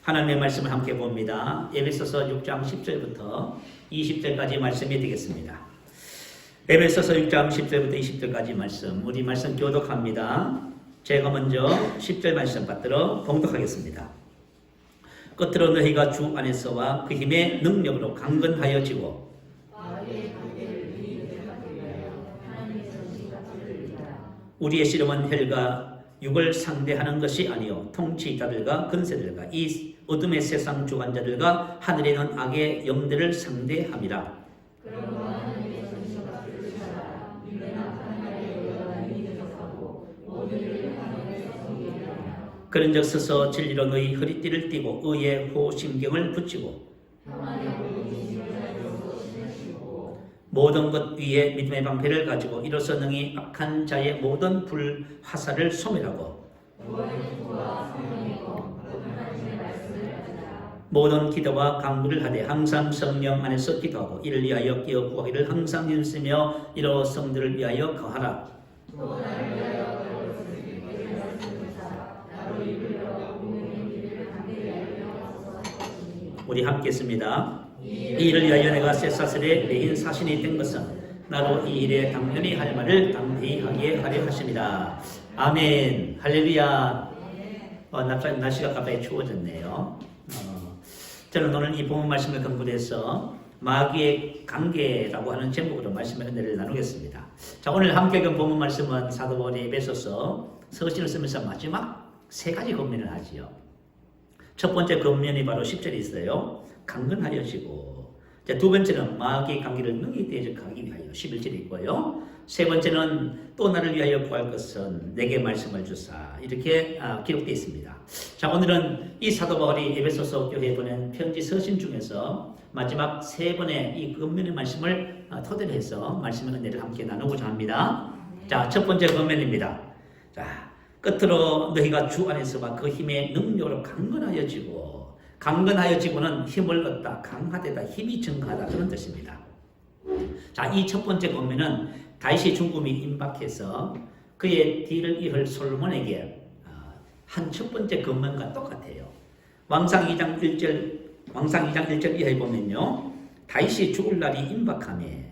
하나님의 말씀을 함께 봅니다. 에베소서 6장 10절부터 20절까지 말씀이 되겠습니다. 에베소서 6장 10절부터 20절까지 말씀, 우리 말씀 교독합니다. 제가 먼저 10절 말씀 받들어 봉독하겠습니다. 끝으로 너희가 주 안에서와 그 힘의 능력으로 강건하여지고 우리의 씨름은 혈과 육을 상대하는 것이 아니요 통치자들과 권세들과 이 어둠의 세상 주관자들과 하늘에 있는 악의 영들을 상대함이라. 그런즉 서서 진리로 너희 허리띠를 띠고 의의 호심경을 붙이고 모든 것 위에 믿음의 방패를 가지고 이로써 능히 악한 자의 모든 불 화살을 소멸하고 모든 기도와 간구를 하되 항상 성령 안에서 기도하고 이를 위하여 끼어 구하기를 항상 힘쓰며 이로 성들을 위하여 거하라. 우리 함께 했습니다. 이 일을 위하여 내가 쇠사슬에 매인 사신이 된 것은 나도 이 일에 당연히 할 말을 당연히 하게 하려 하십니다. 아멘. 할렐루야. 날씨가 갑자기 추워졌네요. 저는 오늘 이 본문 말씀을 근거로 해서 마귀의 관계라고 하는 제목으로 말씀의 은혜를 나누겠습니다. 자, 오늘 함께 읽은 본문 말씀은 사도 바울이 에베소서 서신을 쓰면서 마지막 세 가지 권면을 하지요. 첫 번째 권면이 바로 10절에 있어요. 강건하여지고, 두 번째는 마귀의 관계를 능히 대적하기 위하여 11절에 있고요. 세 번째는 또 나를 위하여 구할 것은 내게 말씀을 주사, 이렇게 기록되어 있습니다. 자, 오늘은 이 사도 바울이 에베소서 교회에 보낸 편지 서신 중에서 마지막 세 번의 이 권면의 말씀을 토대로 해서 말씀의 은혜를 함께 나누고자 합니다. 자, 첫 번째 권면입니다. 자, 끝으로 너희가 주 안에서와 그 힘의 능력으로 강건하여지고, 강건하여지고는 힘을 얻다, 강화되다, 힘이 증가하다, 그런 뜻입니다. 자, 이 첫 번째 권면은 다윗이 죽음이 임박해서 그의 뒤를 이을 솔로몬에게 한 첫 번째 권면과 똑같아요. 왕상 2장 1절 이하에 보면요, 다윗이 죽을 날이 임박하매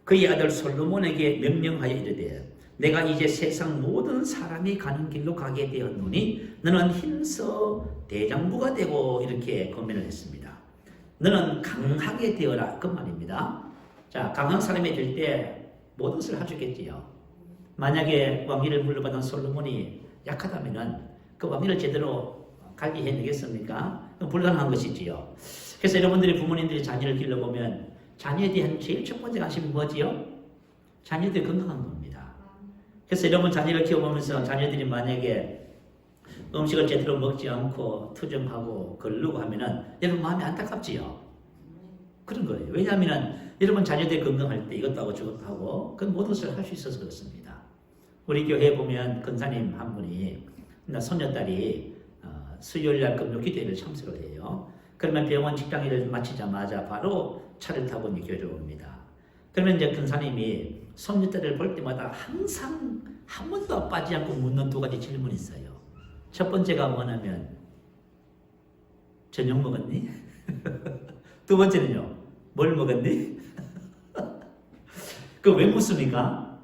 그의 아들 솔로몬에게 명령하여 이르되 내가 이제 세상 모든 사람이 가는 길로 가게 되었노니 너는 힘써 대장부가 되고, 이렇게 권면을 했습니다. 너는 강하게 되어라, 그 말입니다. 자, 강한 사람이 될 때 모든 것을 해주겠지요. 만약에 왕위를 물려받은 솔로몬이 약하다면은 그 왕위를 제대로 관리해내겠습니까? 불가능한 것이지요. 그래서 여러분들이 부모님들이 자녀를 길러보면 자녀에 대한 제일 첫 번째 관심이 뭐지요? 자녀들이 건강한 겁니다. 그래서 여러분 자녀를 키워보면서 자녀들이 만약에 음식을 제대로 먹지 않고 투정하고 걸르고 하면은 여러분 마음이 안타깝지요. 그런 거예요. 왜냐하면 여러분 자녀들이 건강할 때 이것도 하고 저것도 하고 그 모든 것을 할 수 있어서 그렇습니다. 우리 교회에 보면 권사님 한 분이 손녀딸이 수요일날 금요 기도회를 참석을 해요. 그러면 병원 직장 일을 마치자마자 바로 차를 타고 이제 교회를 옵니다. 그러면 이제 권사님이 손녀딸을 볼 때마다 항상 한 번도 빠지지 않고 묻는 두 가지 질문이 있어요. 첫 번째가 뭐냐면 저녁 먹었니? 두 번째는요, 뭘 먹었니? 그 왜 묻습니까?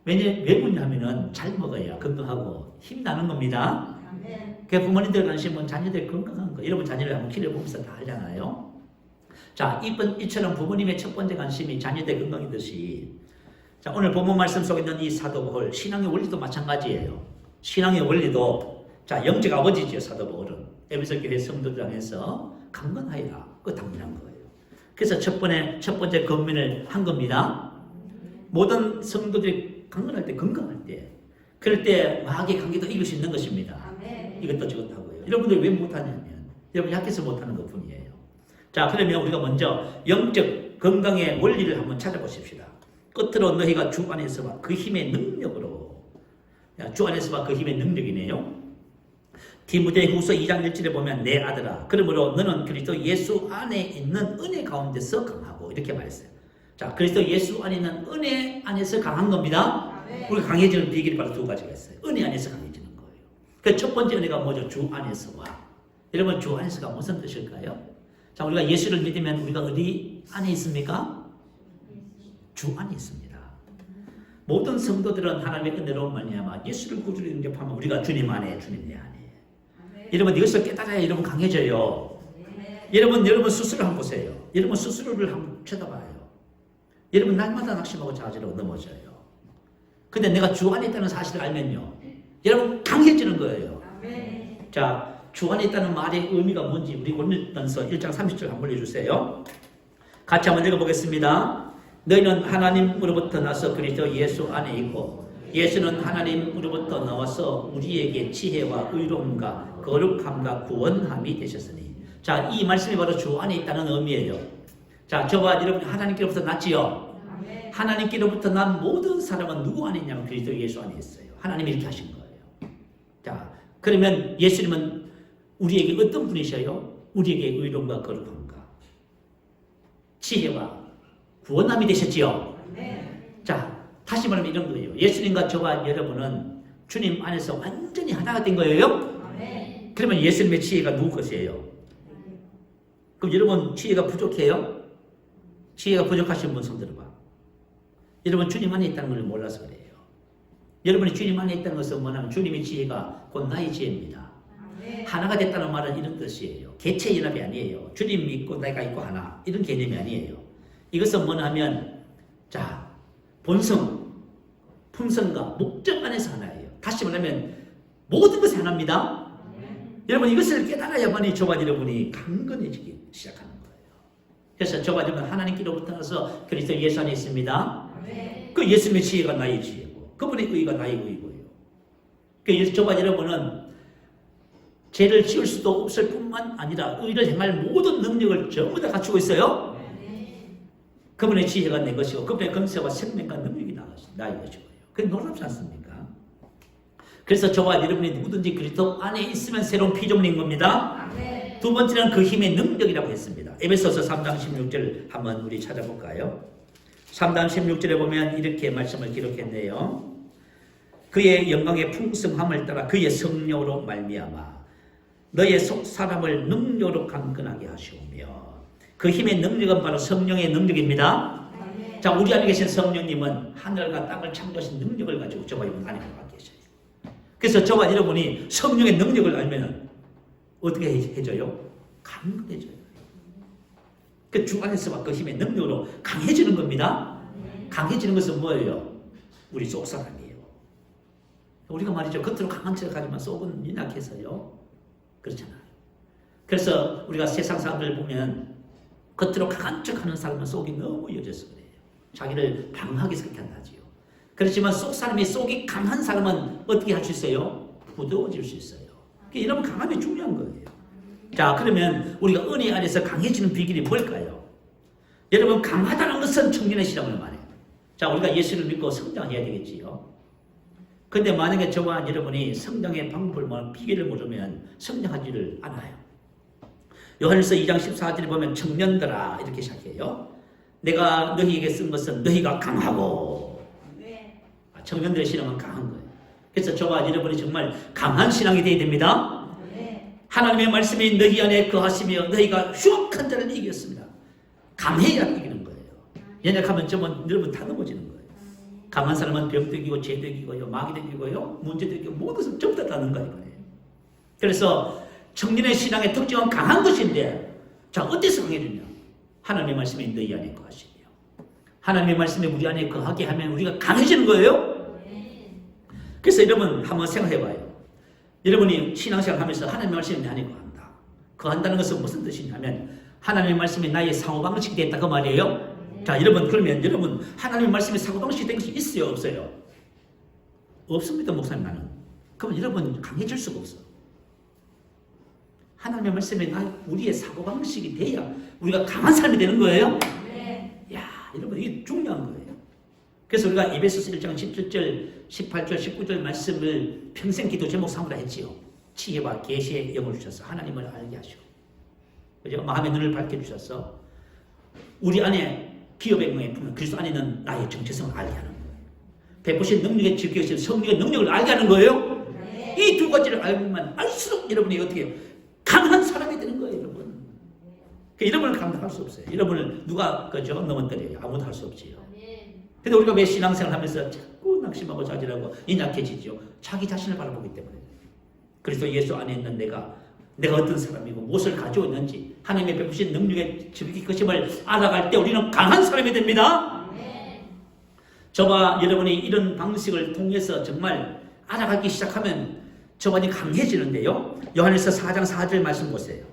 왜 묻냐면은 잘 먹어야 건강하고 힘 나는 겁니다. 그 부모님들 관심은 자녀들 건강한 거. 여러분 자녀를 한번 키워보면서 다 알잖아요. 자, 이처럼 부모님의 첫 번째 관심이 자녀들 건강이듯이, 자, 오늘 본문 말씀 속에 있는 이 사도 바울, 신앙의 원리도 마찬가지예요. 신앙의 원리도, 자, 영적 아버지죠, 사도 바울은. 에베소 교회 성도들에서 강건하여라, 그거 당연한 거예요. 그래서 첫 번째 권면을 한 겁니다. 모든 성도들이 강건할 때, 건강할 때, 그럴 때 마귀의 관계도 이길 수 있는 것입니다. 이것도 저것도 하고요. 여러분들 왜 못하냐면 여러분 약해서 못하는 것 뿐이에요. 자, 그러면 우리가 먼저 영적 건강의 원리를 한번 찾아보십시다. 끝으로 너희가 주 안에서와 그 힘의 능력으로, 주 안에서와 그 힘의 능력이네요. 디모데후서 2장 1절에 보면 내 아들아, 그러므로 너는 그리스도 예수 안에 있는 은혜 가운데서 강하고, 이렇게 말했어요. 자, 그리스도 예수 안에 있는 은혜 안에서 강한 겁니다. 우리가 강해지는 비결이 바로 두 가지가 있어요. 은혜 안에서 강해지는 거예요. 그 첫 번째 은혜가 뭐죠? 주 안에서와. 여러분 주 안에서가 무슨 뜻일까요? 자, 우리가 예수를 믿으면 우리가 어디 안에 있습니까? 주 안에 있습니다. 모든 성도들은 하나님의 은혜로 말미암아 예수를 구주로 영접하면 우리가 주님 안에, 주님 내 안에. 여러분 이것을 깨달아야 여러분 강해져요. 여러분 스스로 한번 보세요. 여러분 스스로를 한번 쳐다봐요. 여러분 날마다 낙심하고 좌절하고 넘어져요. 근데 내가 주 안에 있다는 사실을 알면요, 여러분 강해지는 거예요. 자, 주 안에 있다는 말의 의미가 뭔지 우리 고린도전서 1장 30절 한번 읽어주세요. 같이 한번 읽어보겠습니다. 너희는 하나님으로부터 나서 그리스도 예수 안에 있고 예수는 하나님으로부터 나와서 우리에게 지혜와 의로움과 거룩함과 구원함이 되셨으니. 자, 이 말씀이 바로 주 안에 있다는 의미예요. 자, 저와 여러분이 하나님께로부터 났지요. 하나님께로부터 난 모든 사람은 누구 안에 있냐면 그리스도 예수 안에 있어요. 하나님이 이렇게 하신 거예요. 자, 그러면 예수님은 우리에게 어떤 분이셔요? 우리에게 의로움과 거룩함과 지혜와 구원함이 되셨지요. 자, 다시 말하면 이런 거예요. 예수님과 저와 여러분은 주님 안에서 완전히 하나가 된 거예요. 그러면 예수님의 지혜가 누구 것이에요? 그럼 여러분 지혜가 부족해요? 지혜가 부족하신 분 손 들어봐. 여러분 주님 안에 있다는 걸 몰라서 그래요. 여러분이 주님 안에 있다는 것은 뭐냐면 주님의 지혜가 곧 나의 지혜입니다. 하나가 됐다는 말은 이런 뜻이에요. 개체 연합이 아니에요. 주님 있고 내가 있고 하나, 이런 개념이 아니에요. 이것은 뭐냐면 자, 본성, 품성과 목적 안에서 하나예요. 다시 말하면 모든 것이 하나입니다. 여러분 이것을 깨달아야만이 저와 여러분이 강건해지기 시작하는 거예요. 그래서 저와 여러분 하나님께로부터 나서 그리스도 예수 안에 있습니다. 그 예수님의 지혜가 나의 지혜고 그분의 의가 나의 의고요. 그래서 저와 여러분은 죄를 지을 수도 없을 뿐만 아니라 의를 행할 모든 능력을 전부 다 갖추고 있어요. 그분의 지혜가 내 것이고 그분의 권세와 생명과 능력이 나의 것이고요. 그게 놀랍지 않습니까? 그래서 저와 여러분이 누구든지 그리스도 안에 있으면 새로운 피조물인 겁니다. 두 번째는 그 힘의 능력이라고 했습니다. 에베소서 3장 16절 한번 우리 찾아볼까요? 3장 16절에 보면 이렇게 말씀을 기록했네요. 그의 영광의 풍성함을 따라 그의 성령으로 말미암아 너의 속 사람을 능력으로 강건하게 하시오며. 그 힘의 능력은 바로 성령의 능력입니다. 자, 우리 안에 계신 성령님은 하늘과 땅을 창조하신 능력을 가지고 저와 여러분 안에 가 계셔요. 그래서 저와 여러분이 성령의 능력을 알면 어떻게 해져요? 강건해져요. 그 주 안에서 그 힘의 능력으로 강해지는 겁니다. 강해지는 것은 뭐예요? 우리 속 사람이에요. 우리가 말이죠, 겉으로 강한 척하지만 속은 연약해서요. 그렇잖아요. 그래서 우리가 세상 사람들 보면 겉으로 강한 척하는 사람은 속이 너무 여져서 그래요. 자기를 방어하기 그렇게 한다지요. 그렇지만 속 사람이 속이 강한 사람은 어떻게 할 수 있어요? 부드러워질 수 있어요. 이런 강함이 중요한 거예요. 자, 그러면 우리가 은혜 안에서 강해지는 비결이 뭘까요? 여러분 강하다는 것은 청년의 신앙을 말해요. 자, 우리가 예수를 믿고 성장해야 되겠지요. 근데 만약에 저와 여러분이 성장의 방법을 비결을 모르면 성장하지를 않아요. 요한일서 2장 14절에 보면 청년들아 이렇게 시작해요. 내가 너희에게 쓴 것은 너희가 강하고. 청년들의 신앙은 강한 거예요. 그래서 저와 여러분이 정말 강한 신앙이 되어야 됩니다. 하나님의 말씀이 너희 안에 거하시며 너희가 흉악한 자를 이겼습니다. 강해야 이기는 거예요. 연약하면 여러분 다 넘어지는 거예요. 강한 사람은 병도 이기고 죄도 이기고요, 마귀도 이기고요, 문제도 이기고 모든 것을 전부 다 넘어가는 거예요. 그래서 청년의 신앙의 특징은 강한 것인데, 자, 어디서 강해지냐? 하나님의 말씀이 너희 안에 거하시며 하나님의 말씀이 우리 안에 거하게 하면 우리가 강해지는 거예요. 그래서 여러분 한번 생각해봐요. 여러분이 신앙생활 하면서 하나님의 말씀이 내 안에 거한다. 거한다는 것은 무슨 뜻이냐면 하나님의 말씀이 나의 사고방식이 됐다 그 말이에요. 자, 여러분 그러면 여러분 하나님의 말씀이 사고방식이 된 것이 있어요, 없어요? 없습니다, 목사님. 나는. 그러면 여러분 강해질 수가 없어. 하나님의 말씀이 우리의 사고방식이 돼야 우리가 강한 사람이 되는 거예요. 야, 여러분 이게 중요한 거예요. 그래서 우리가 에베소서 1장 17절, 18절, 19절 말씀을 평생 기도 제목 삼으라 했지요. 지혜와 계시의 영을 주셔서 하나님을 알게 하시고, 그죠? 마음의 눈을 밝혀주셔서 우리 안에 기업의 영광에 품는 그리스도 안에 있는 나의 정체성을 알게 하는 거예요. 베푸신 능력의 지켜주신 성령의 능력을 알게 하는 거예요. 이 두 가지를 알면 알수록 여러분이 어떻게 강한 강한 사람이 되는 거예요, 여러분. 여러분을 감당할 수 없어요. 여러분을 누가 그죠 넘어뜨려요? 아무도 할 수 없지요. 근데 우리가 왜 신앙생활 하면서 자꾸 낙심하고 자질하고 연약해지죠? 자기 자신을 바라보기 때문에. 그래서 예수 안에 있는 내가 어떤 사람이고 무엇을 가지고 있는지 하나님의 베푸신 능력의 것임을 알아갈 때 우리는 강한 사람이 됩니다. 저와 여러분이 이런 방식을 통해서 정말 알아가기 시작하면 저만이 강해지는데요. 요한일서 4장 4절 말씀 보세요.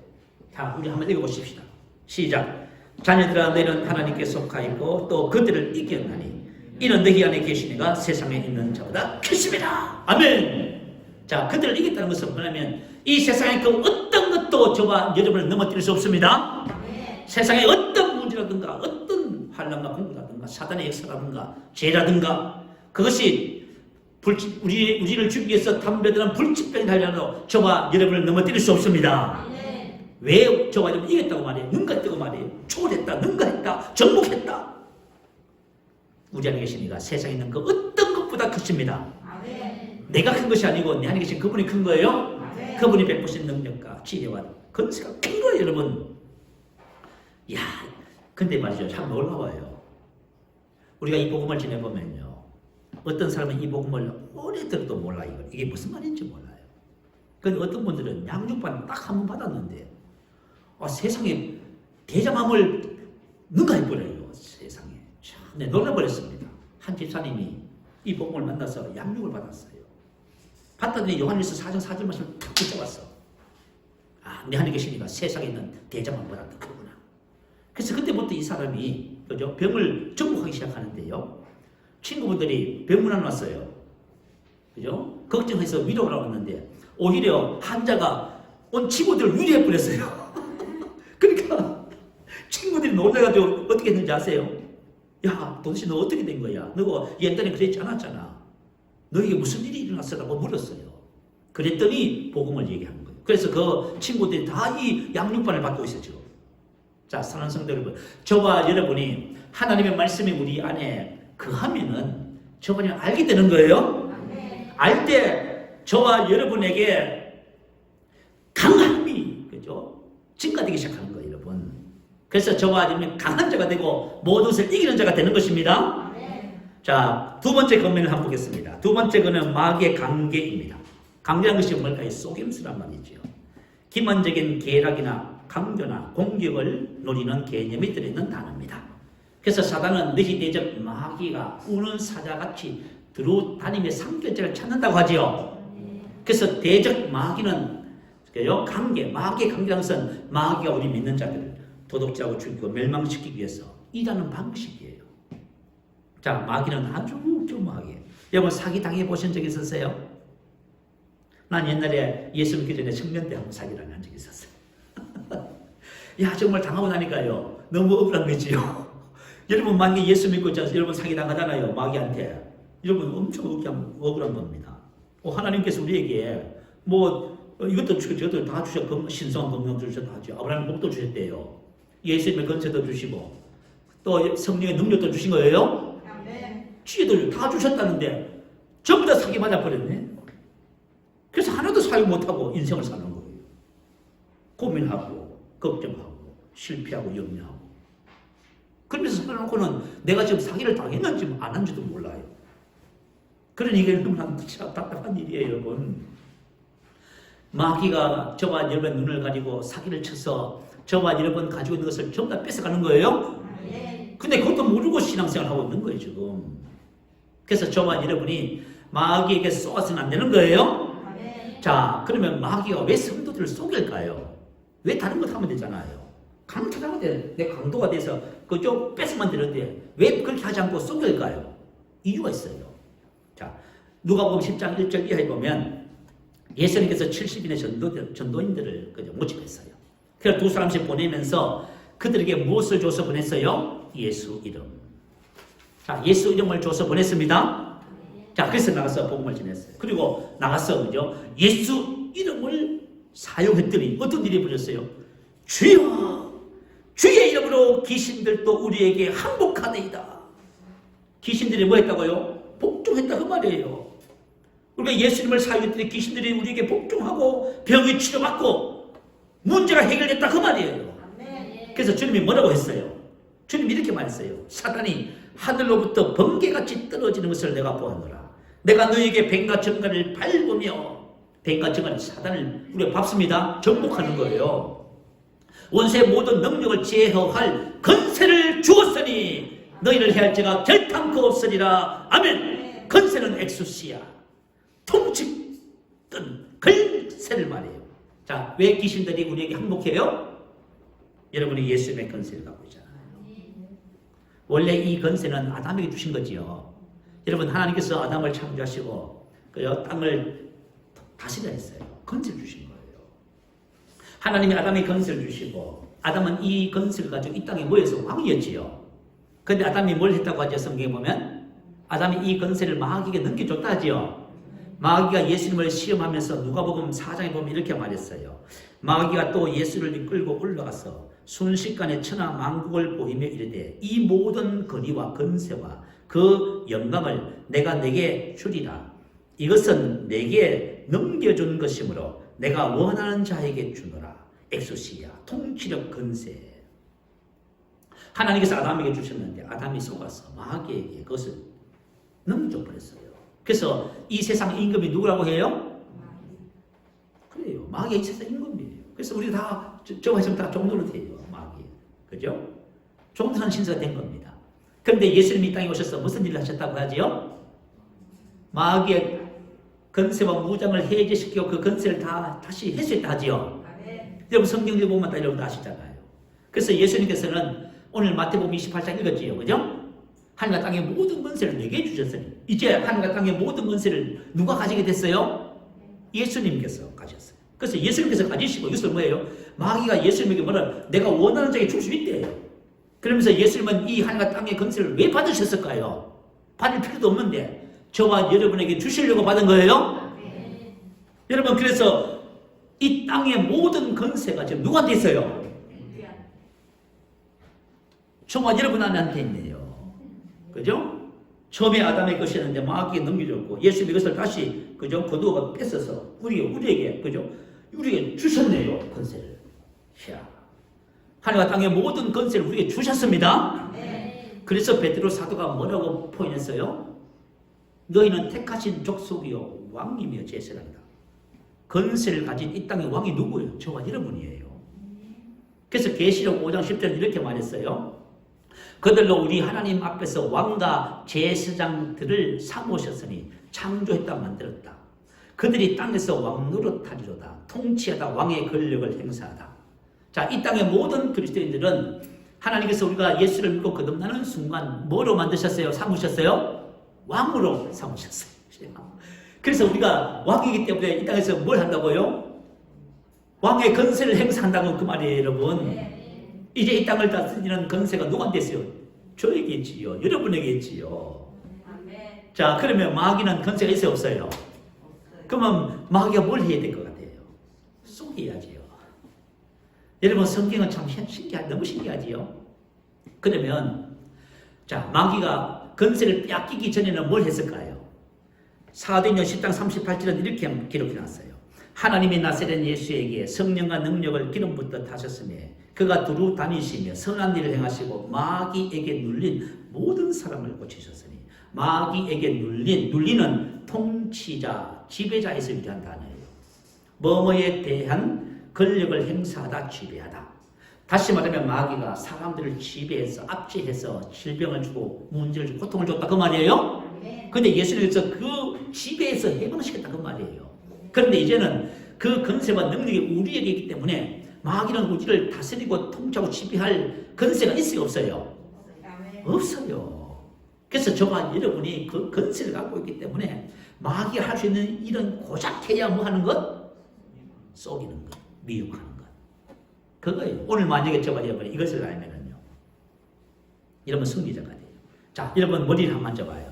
자, 우리 한번 읽어보십시다. 시작. 자녀들아 너희는 하나님께 속하였고 또 그들을 이겼나니 이는 너희 안에 계시니가 세상에 있는 자보다 크심이라. 아멘. 자, 그들을 이겼다는 것은 뭐냐면 이 세상의 그 어떤 것도 저와 여러분을 넘어뜨릴 수 없습니다. 세상의 어떤 문제라든가 어떤 환난과 공부라든가 사단의 역사라든가 죄라든가 그것이 우리를 죽이기 위해서 탐배드는 불치병이 달려도 저와 여러분을 넘어뜨릴 수 없습니다. 왜 저와 여러분 이겼다고 말해요? 능가했다고 말해요? 초월했다, 능가했다, 정복했다. 우리 안에 계시니까 세상에 있는 그 어떤 것보다 크십니다. 내가 큰 것이 아니고 내 안에 계신 그분이 큰 거예요. 그분이 베푸신 능력과 지혜와 건세가 큰 거예요, 여러분. 야, 근데 말이죠, 참 놀라워요. 우리가 이 복음을 지내보면요, 어떤 사람은 이 복음을 오래 들어도 몰라요. 이게 무슨 말인지 몰라요. 근데 어떤 분들은 양육반 딱 한 번 받았는데 세상에 대장암을 능가해버려요. 세상에 참 놀라버렸습니다. 한 집사님이 이 복음을 만나서 양육을 받았어요. 받더니 요한일서 4장 4절 말씀을 탁 붙잡았어. 내 안에 계시니까 세상에 있는 대장암보다 더 크구나. 그래서 그때부터 이 사람이 그죠? 병을 정복하기 시작하는데요. 친구분들이 병문안 왔어요. 그죠? 걱정해서 위로하러 왔는데 오히려 환자가 온 친구들을 위로해버렸어요. 그러니까 친구들이 놀라가지고 어떻게 했는지 아세요? 야, 도대체 너 어떻게 된 거야? 너가 옛날에 그랬지 않았잖아. 너에게 무슨 일이 일어났어라고 물었어요. 그랬더니 복음을 얘기하는 거예요. 그래서 그 친구들이 다 이 양육반을 받고 있었죠. 자, 사랑하는 성도 여러분, 저와 여러분이 하나님의 말씀이 우리 안에 거하면은 저분이 알게 되는 거예요. 알 때 저와 여러분에게 강함이 그죠? 증가되기 시작하는 거예요, 여러분. 그래서 저와 여러분이 강한 자가 되고 모든 것을 이기는 자가 되는 것입니다. 자, 두 번째 권면을 한번 보겠습니다. 두 번째 권은 마귀의 강계입니다. 강계라는 것이 뭘까요? 속임수란 말이죠. 기만적인 계략이나 강조나 공격을 노리는 개념이 들어있는 단어입니다. 그래서 사단은 너희 대적 마귀가 우는 사자같이 들어다니며 상결자를 찾는다고 하지요. 그래서 대적 마귀는 관계, 마귀의 관계라는 것은 마귀가 우리 믿는 자들을 도둑질하고 죽이고 멸망시키기 위해서 일하는 방식이에요. 자, 마귀는 아주 교묘하게. 여러분 사기 당해보신 적 있으세요? 난 옛날에 예수 믿기 전에 청년 때 한번 사기를 한 적이 있었어요. 야, 정말 당하고 나니까요 너무 억울한 거지요. 여러분 만약에 예수 믿고 있잖아요. 여러분 사기 당하잖아요, 마귀한테. 여러분 엄청 억울한 겁니다. 하나님께서 우리에게 이것도 주고 저것도 다 주셨고 신성한 건강 주셨다 하죠. 아브라함 복도 주셨대요. 예수님의 건세도 주시고 또 성령의 능력도 주신 거예요. 지혜도 다 주셨다는데 전부 다 사기 맞아버렸네. 그래서 하나도 사유 못하고 인생을 사는 거예요. 고민하고 걱정하고 실패하고 염려하고. 그러면서 살아놓고는 내가 지금 사기를 당했는지 안 한지도 몰라요. 그러니 이게 너무나 답답한 일이에요, 여러분. 마귀가 저와 여러분의 눈을 가지고 사기를 쳐서 저와 여러분 가지고 있는 것을 전부 다 뺏어가는 거예요. 근데 그것도 모르고 신앙생활을 하고 있는 거예요, 지금. 그래서 저와 여러분이 마귀에게 쏘아서는 안 되는 거예요. 자, 그러면 마귀가 왜 성도들을 속일까요? 왜 다른 것 하면 되잖아요. 강탈하면 돼. 내 강도가 돼서 그쪽 뺏으면 되는데 왜 그렇게 하지 않고 속일까요? 이유가 있어요. 자, 누가복음 10장 1절 이하에 보면 예수님께서 70인의 전도인들을 모집했어요. 그래서 두 사람씩 보내면서 그들에게 무엇을 줘서 보냈어요? 예수 이름. 자, 예수 이름을 줘서 보냈습니다. 자, 그래서 나가서 복음을 전했어요. 그리고 나가서 그죠? 예수 이름을 사용했더니 어떤 일이 벌어졌어요? 주여, 주의 이름으로 귀신들도 우리에게 항복하네이다. 귀신들이 뭐 했다고요? 복종했다 그 말이에요. 우리가 예수님을 사용했더니 귀신들이 우리에게 복종하고 병이 치료받고 문제가 해결됐다 그 말이에요. 그래서 주님이 뭐라고 했어요? 주님이 이렇게 말했어요. 사단이 하늘로부터 번개같이 떨어지는 것을 내가 보았노라. 내가 너에게 뱀과 정갈을 밟으며, 뱀과 정갈은 사단을 우리가 밟습니다. 정복하는 거예요. 원수의 모든 능력을 제어할 건세를 주었으니 너희를 해할 자가 결탄코 없으리라. 아멘. 건세는 엑수시야, 통치든 건세를 말해요. 자, 왜 귀신들이 우리에게 항복해요? 여러분이 예수님의 건세를 갖고 있잖아요. 원래 이 건세는 아담에게 주신 거지요. 여러분, 하나님께서 아담을 창조하시고 땅을 다스리라 했어요. 건세를 주신 거예요. 하나님이 아담에게 건세를 주시고, 아담은 이 건세를 가지고 이 땅에 모여서 왕이었지요. 그런데 아담이 뭘 했다고 하죠? 성경에 보면 아담이 이 건세를 마귀에게 넘겨줬다 하지요. 마귀가 예수님을 시험하면서 누가복음 4장에 보면 이렇게 말했어요. 마귀가 또 예수를 끌고 올라가서 순식간에 천하 만국을 보이며 이르되 이 모든 권위와 건세와 그 영광을 내가 내게 주리라. 이것은 내게 넘겨준 것이므로 내가 원하는 자에게 주노라. 엑소시야, 통치력 건세. 하나님께서 아담에게 주셨는데 아담이 속아서 마귀에게 그것을 넘겨 버렸어요. 그래서 이 세상 임금이 누구라고 해요? 그래요. 마귀가 이 세상 임금이에요. 그래서 우리가 다 저거 했으면 다 종노릇해요. 마귀. 그죠? 종노릇한 신세가 된 겁니다. 그런데 예수님이 이 땅에 오셔서 무슨 일을 하셨다고 하지요? 마귀의 건세와 무장을 해제시키고 그 건세를 다 다시 해소했다 하지요. 여러분 성경을 보면 다 여러분 다 아시잖아요. 그래서 예수님께서는 오늘 마태복음 28장 읽었지요. 그죠? 하늘과 땅의 모든 권세를 내게 주셨으니 이제 하늘과 땅의 모든 권세를 누가 가지게 됐어요? 예수님께서 가졌어요. 그래서 예수님께서 가지시고 이것은 뭐예요? 마귀가 예수님에게 뭐라 내가 원하는 자에게 줄 수 있대요. 그러면서 예수님은 이 하늘과 땅의 권세를 왜 받으셨을까요? 받을 필요도 없는데 저와 여러분에게 주시려고 받은 거예요? 여러분, 그래서 이 땅의 모든 권세가 지금 누구한테 있어요? 저와 여러분한테 있네요. 그죠? 처음에 아담의 것이었는데 마귀에 넘겨줬고 예수님이 이것을 다시 그죠? 거두어 뺏어서 우리에게 그죠? 우리에게 주셨네요. 권세를. 이야. 하늘과 땅의 모든 권세를 우리에게 주셨습니다. 그래서 베드로 사도가 뭐라고 포인했어요? 너희는 택하신 족속이요 왕이며 제사장이다. 권세를 가진 이 땅의 왕이 누구예요? 저와 여러분이에요. 그래서 계시록 5장 10절 이렇게 말했어요. 그들로 우리 하나님 앞에서 왕과 제사장들을 삼으셨으니 창조했다 만들었다. 그들이 땅에서 왕 노릇하리로다. 통치하다 왕의 권력을 행사하다. 자, 이 땅의 모든 그리스도인들은 하나님께서 우리가 예수를 믿고 거듭나는 순간 뭐로 만드셨어요? 삼으셨어요? 왕으로 삼으셨어요. 그래서 우리가 왕이기 때문에 이 땅에서 뭘 한다고요? 왕의 권세를 행사한다고 그 말이에요, 여러분. 이제 이 땅을 다스리는 권세가 누구한테 있어요? 저에게 있지요. 여러분에게 있지요. 자, 그러면 마귀는 권세가 있어요, 없어요? 그러면 마귀가 뭘 해야 될 것 같아요? 속여야지요. 여러분, 성경은 참 너무 신기하지요? 그러면 자, 마귀가 권세를 뺏기기 전에는 뭘 했을까요? 사도행전 10장 38절은 이렇게 기록해놨어요. 하나님이 나사렛 예수에게 성령과 능력을 기름부터 타셨으며 그가 두루 다니시며 선한 일을 행하시고 마귀에게 눌린 모든 사람을 고치셨으니 마귀에게 눌리는 통치자, 지배자에서 유래한 단어예요. 뭐뭐에 대한 권력을 행사하다, 지배하다. 다시 말하면 마귀가 사람들을 지배해서 압제해서 질병을 주고 문제를 주고 고통을 줬다 그 말이에요. 그런데 예수님께서 그 지배해서 해방시켰다 그 말이에요. 그런데 이제는 그 권세와 능력이 우리에게 있기 때문에 마귀는 우리를 다스리고 통치하고 지배할 권세가 있어요, 없어요? 없어요. 그래서 저와 여러분이 그 권세를 갖고 있기 때문에 마귀가 할 수 있는 일은 고작 해야 뭐 하는 것? 속이는 것, 미혹하는 것. 그거예요. 오늘 만약에 저와 여러분이 이것을 알면은요, 여러분 승리자가 돼요. 자, 여러분 머리를 한번 만져봐요.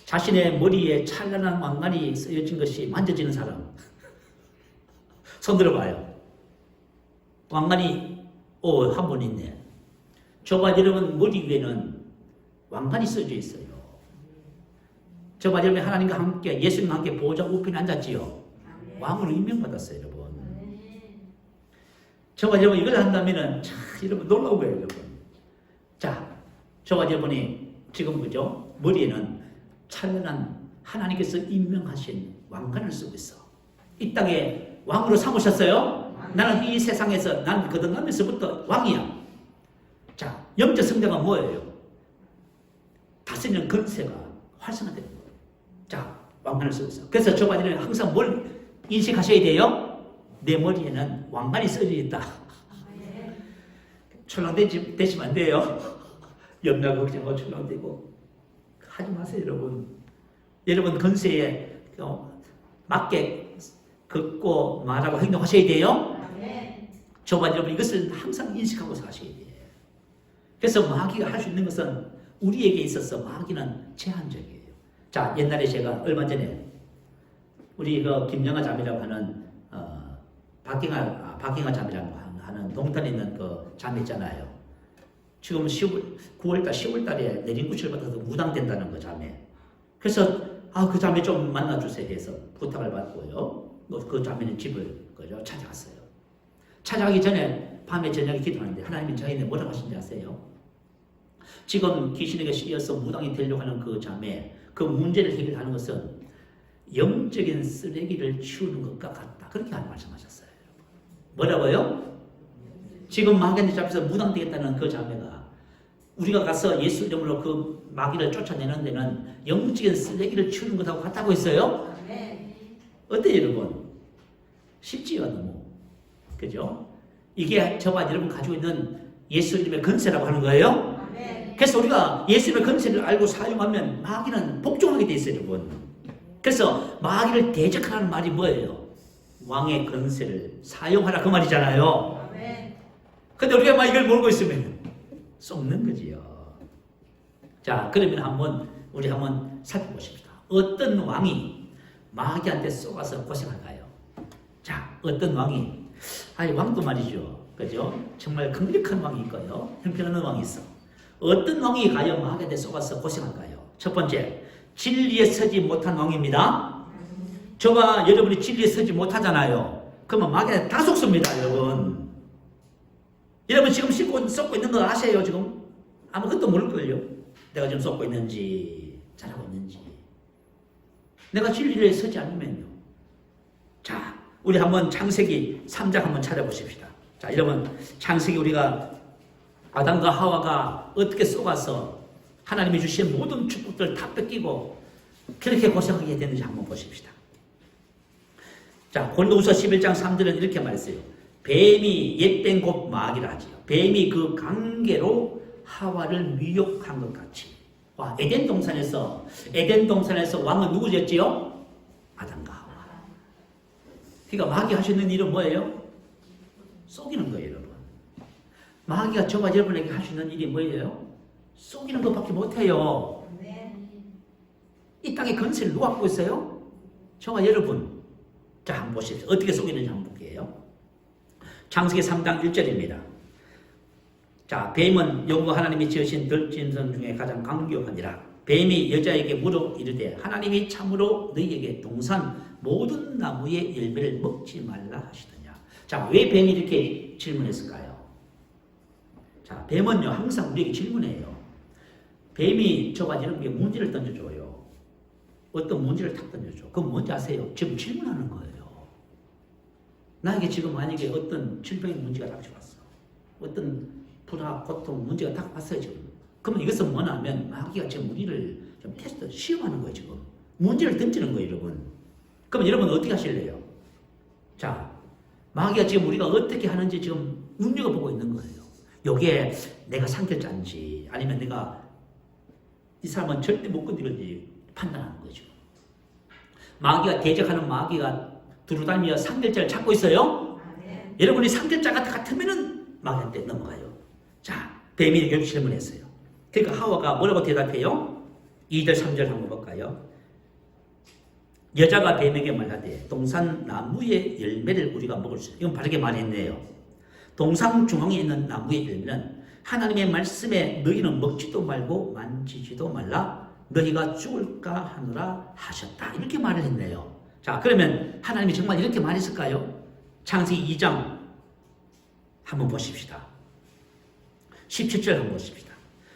자신의 머리에 찬란한 왕관이 쓰여진 것이 만져지는 사람 손 들어봐요. 왕관이 한 분 있네. 저와 여러분 머리 위에는 왕관이 쓰여져 있어요. 저와 여러분 하나님과 함께 예수님과 함께 보좌 우편에 앉았지요. 왕으로 임명받았어요, 여러분. 저와 여러분 이걸 한다면은 참 여러분 놀라운 거예요, 여러분. 자, 저와 여러분이 지금 그죠? 머리에는 찬란한 하나님께서 임명하신 왕관을 쓰고 있어. 이 땅에 왕으로 삼으셨어요. 나는 이 세상에서 난 거듭나면서부터 왕이야. 자, 영적 성장은 뭐예요? 다스리는 권세가 활성화되는 거예요. 자, 왕관을 쓰고 있어. 그래서 저와 여러분은 항상 뭘 인식하셔야 돼요? 내 머리에는 왕관이 써져 있다. 출렁대시면 안 돼요. 염려 걱정하고 출렁대고 하지 마세요, 여러분. 여러분 권세에 맞게 걷고 말하고 행동하셔야 돼요. 저와 여러분 이것을 항상 인식하고 사셔야 돼요. 그래서 마귀가 할 수 있는 것은 우리에게 있어서 마귀는 제한적이에요. 자, 옛날에 제가 얼마 전에 우리 그 김영아 자매라고 하는 박경아 자매라고 하는 동탄에 있는 그 자매 있잖아요. 지금 9월달, 10월달에 내린구치를 받아서 무당된다는 거 자매. 그래서 그 자매 좀 만나주세요 해서 부탁을 받고요. 그 자매는 집을 그죠 찾아갔어요. 찾아가기 전에 밤에 저녁에 기도하는데 하나님이 저희는 뭐라고 하신지 아세요? 지금 귀신에게 씌어서 무당이 되려고 하는 그 자매, 그 문제를 해결하는 것은 영적인 쓰레기를 치우는 것과 같다. 그렇게 말씀하셨어요. 뭐라고요? 지금 마귀한테 잡혀서 무당되겠다는 그 자매가 우리가 가서 예수 이름으로 그 마귀를 쫓아내는 데는 영적인 쓰레기를 치우는 것하고 같다고 했어요? 어때요, 여러분? 쉽지요, 너무. 그죠? 이게 저와 여러분 가지고 있는 예수 이름의 권세라고 하는 거예요? 그래서 우리가 예수 이름의 권세를 알고 사용하면 마귀는 복종하게 돼 있어요, 여러분. 그래서 마귀를 대적하라는 말이 뭐예요? 왕의 권세를 사용하라 그 말이잖아요. 근데 우리가 막 이걸 모르고 있으면 썩는 거지요. 자, 그러면 우리 한번 살펴보십시다. 어떤 왕이 마귀한테 쏘아서 고생할까요? 자, 어떤 왕이 왕도 말이죠. 그죠? 정말 강력한 왕이 있고요. 형편없는 왕이 있어. 어떤 왕이 과연 마귀한테 쏘아서 고생할까요? 첫 번째, 진리에 서지 못한 왕입니다. 저와 여러분이 진리에 서지 못하잖아요. 그러면 마귀한테 다 속습니다, 여러분. 여러분 지금 쏟고 있는 거 아세요, 지금? 아무것도 모를걸요? 내가 지금 쏟고 있는지, 잘하고 있는지. 내가 진리에 서지 않으면요. 자, 우리 한번 창세기 3장 한번 찾아보십시다. 자, 여러분, 창세기 우리가 아담과 하와가 어떻게 쏘가서 하나님이 주신 모든 축복들을 다 뺏기고 그렇게 고생하게 됐는지 한번 보십시다. 자, 고린도후서 11장 3절은 이렇게 말했어요. 뱀이 옛된 곧 마귀라 하지요. 뱀이 그 관계로 하와를 미혹한 것 같이. 와, 에덴 동산에서 왕은 누구였지요? 아담과 하와. 그러니까 마귀 하시는 일은 뭐예요? 속이는 거예요, 여러분. 마귀가 저와 여러분에게 하시는 일이 뭐예요? 속이는 것밖에 못해요. 이 땅에 권세를 누가 갖고 있어요? 저와 여러분. 자, 한번 보십시오. 어떻게 속이는지 한번 볼게요. 창세기 3장 1절입니다. 자, 뱀은 여호와 하나님이 지으신 들짐승 중에 가장 강교하니라. 뱀이 여자에게 물어 이르되 하나님이 참으로 너희에게 동산 모든 나무의 열매를 먹지 말라 하시더냐. 자, 왜 뱀이 이렇게 질문했을까요? 자, 뱀은요 항상 우리에게 질문해요. 뱀이 저와 여러분에게 문제를 던져줘요. 어떤 문제를 탁 던져줘. 그건 뭔지 아세요? 지금 질문하는 거예요. 나에게 지금 만약에 어떤 질병의 문제가 닥쳐왔어. 어떤 불화, 고통, 문제가 딱 왔어요, 지금. 그러면 이것은 뭐냐면 마귀가 지금 우리를 좀 테스트, 시험하는 거예요, 지금. 문제를 던지는 거예요, 여러분. 그럼 여러분 어떻게 하실래요? 자, 마귀가 지금 우리가 어떻게 하는지 지금 눈여겨보고 있는 거예요. 요게 내가 상결자인지 아니면 내가 이 사람은 절대 못 건드릴지 판단하는 거죠. 마귀가 대적하는 마귀가 두루다니며 상결자를 찾고 있어요. 여러분이 상결자 같으면은 마귀한테 넘어가요. 자, 뱀이 이렇게 질문했어요. 그러니까 하와가 뭐라고 대답해요? 2절 3절 한번 볼까요? 여자가 뱀에게 말하되 동산 나무의 열매를 우리가 먹을 수 있다. 이건 바르게 말했네요. 동산 중앙에 있는 나무의 열매는 하나님의 말씀에 너희는 먹지도 말고 만지지도 말라 너희가 죽을까 하노라 하셨다. 이렇게 말을 했네요. 자, 그러면 하나님이 정말 이렇게 말했을까요? 창세기 2장 한번 보십시다. 17절 한번 보십시다.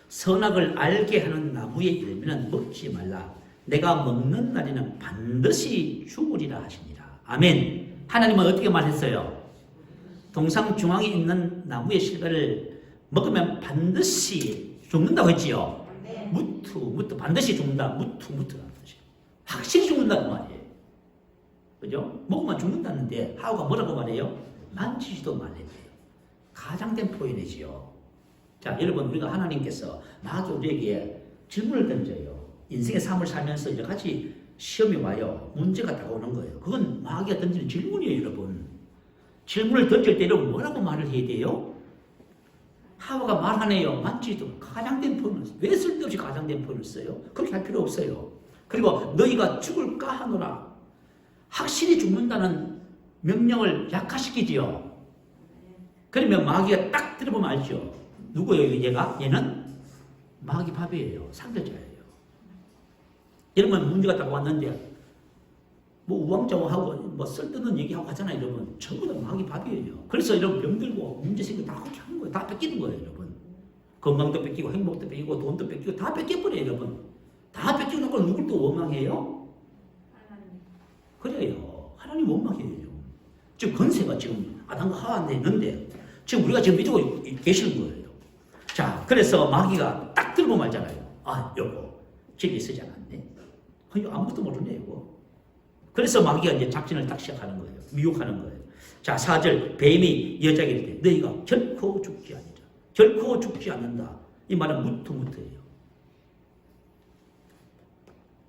선악을 알게 하는 나무의 열매는 먹지 말라. 내가 먹는 날에는 반드시 죽으리라 하시니라. 아멘. 하나님은 어떻게 말했어요? 동상 중앙에 있는 나무의 실과를 먹으면 반드시 죽는다고 했지요. 무트 반드시 죽는다. 무트 확실히 죽는다고 말이에요. 그죠? 먹으면 죽는다는데 하우가 뭐라고 말해요? 만지지도 말래요. 가장된 표현이지요. 자, 여러분, 우리가 하나님께서 마귀 우리에게 질문을 던져요. 인생의 삶을 살면서 여러 가지 시험이 와요. 문제가 다가오는 거예요. 그건 마귀가 던지는 질문이에요, 여러분. 질문을 던질 때 여러분 뭐라고 말을 해야 돼요? 하와가 말하네요. 만지도 가장된 표현을 써요. 왜 쓸데없이 가장된 표현을 써요? 그렇게 할 필요 없어요. 그리고 너희가 죽을까 하노라. 확실히 죽는다는 명령을 약화시키지요. 그러면 마귀가 딱 들어보면 알죠. 누구예요, 얘가? 얘는 마귀 밥이에요. 상대자예요. 여러분, 문제가 딱 왔는데 뭐 우왕좌왕하고 뭐 쓸데없는 얘기하고 하잖아요, 여러분. 전부 다 마귀 밥이에요. 그래서 여러분 병들고 문제 생기고 다 그렇게 하는 거예요. 다 뺏기는 거예요, 여러분. 건강도 뺏기고 행복도 뺏기고 돈도 뺏기고 다 뺏겨버려요, 여러분. 다 뺏기고 놓고 누굴 또 원망해요? 그래요. 하나님 원망해요. 지금 건세가 지금 아담과 하와한테 있는데 지금 우리가 지금 믿고 계시는 거예요. 자, 그래서 마귀가 딱 들고 말잖아요. 아, 여보, 진리 쓰지 않았네. 이거 아무것도 모르네, 이거. 그래서 마귀가 이제 작전을 딱 시작하는 거예요. 미혹하는 거예요. 자, 4절, 뱀이 여자에게 이르되 너희가 결코 죽지 아니라. 결코 죽지 않는다. 이 말은 무트무트예요.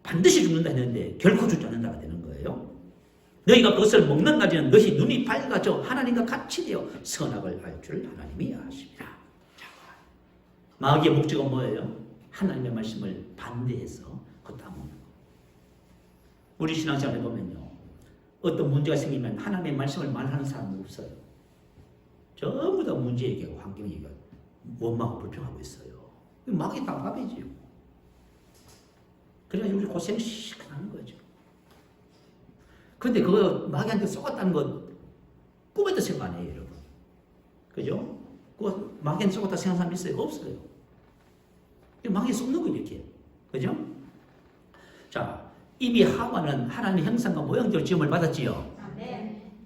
반드시 죽는다 했는데 결코 죽지 않는다가 되는 거예요. 너희가 그것을 먹는 날에는 너희 눈이 밝아져 하나님과 같이 되어 선악을 알 줄 하나님이 아십니다. 자, 마귀의 목적은 뭐예요? 하나님의 말씀을 반대해서 걷다먹는 거. 우리 신앙생활에 보면요, 어떤 문제가 생기면 하나님의 말씀을 말하는 사람은 없어요. 전부 다 문제 얘기하고 환경 얘기하고 원망하고 불평하고 있어요. 마귀 다 밥이지요. 그래야 우리 고생 시작하는 거죠. 근데 그거 마귀한테 쏘았다는 건 꿈에도 생각 안 해요, 여러분. 그죠? 그 마귀한테 쏘았다 생각하는 사람 있어요? 없어요. 마귀 쏘는 거 이렇게. 그죠? 자, 이미 하와는 하나님의 형상과 모양대로 지음을 받았지요.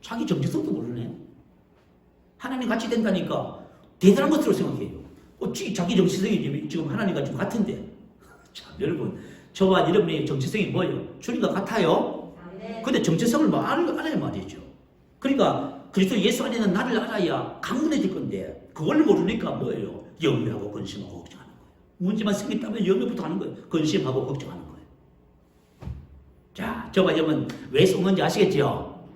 자기 정체성도 모르네. 하나님 같이 된다니까 대단한 것으로 생각해요. 자기 정체성이 지금 하나님과 좀 같은데. 자, 여러분, 저와 여러분의 정체성이 뭐예요? 주님과 같아요. 근데 정체성을 뭐 알아야 말이죠. 그러니까 그리스도 예수 안에 있는 나를 알아야 강건해질 건데 그걸 모르니까 뭐예요? 염려하고 근심하고 걱정하는 거예요. 문제만 생겼다면 염려부터 하는 거예요. 근심하고 걱정하는 거예요. 자, 저와 여러분 왜 속는지 아시겠죠?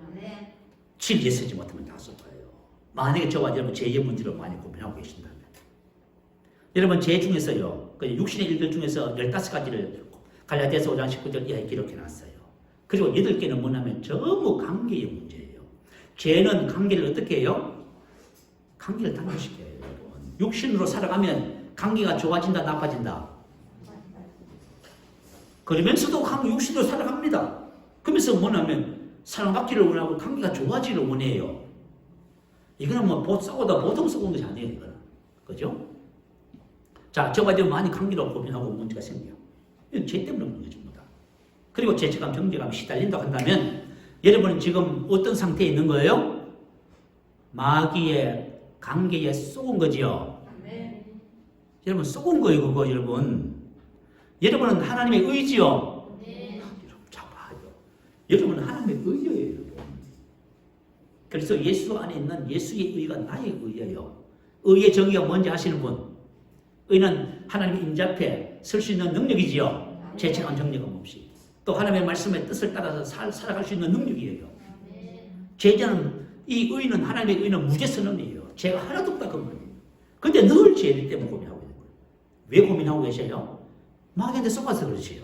진리에 서지 못하면 다 속아요. 만약에 저와 여러분 죄의 문제로 많이 고민하고 계신다면 여러분 죄 중에서요, 육신의 일들 중에서 15가지를 갈라디아서 5장 19절 이하에 기록해놨어요. 그리고 8개는 뭐냐면 전부 관계의 문제예요. 죄는 관계를 어떻게 해요? 관계를 단절시켜요, 여러분. 육신으로 살아가면 관계가 좋아진다, 나빠진다? 그러면서도 육신으로 살아갑니다. 그러면서 뭐냐면 사랑받기를 원하고 관계가 좋아지기를 원해요. 이거는 뭐 싸우다 보통 싸우는 것이 아니에요, 이거는. 그죠? 자, 저가 지금 많이 관계로 고민하고 문제가 생겨요. 이건 죄 때문에 그런 거죠. 그리고 죄책감, 정죄감 시달린다고 한다면 여러분은 지금 어떤 상태에 있는 거예요? 마귀의 관계에 쏘은 거지요. 여러분 쏘은 거예요, 그거 여러분. 여러분은 하나님의 의지요. 여러분 잡아요. 여러분은 하나님의 의예요, 여러분. 그래서 예수 안에 있는 예수의 의가 나의 의예요. 의의 정의가 뭔지 아시는 분? 의는 하나님의 임재 앞에 설 수 있는 능력이지요. 죄책감, 정죄감 없이. 또 하나님의 말씀의 뜻을 따라서 살아갈 수 있는 능력이에요. 죄자는 이 의는 하나님의 의는 무죄 선언이에요. 죄가 하나도 없다 그 말이에요. 근데 늘 죄 때문에 고민하고 있는 거예요. 왜 고민하고 계셔요? 마귀한테 속아서 그렇지요.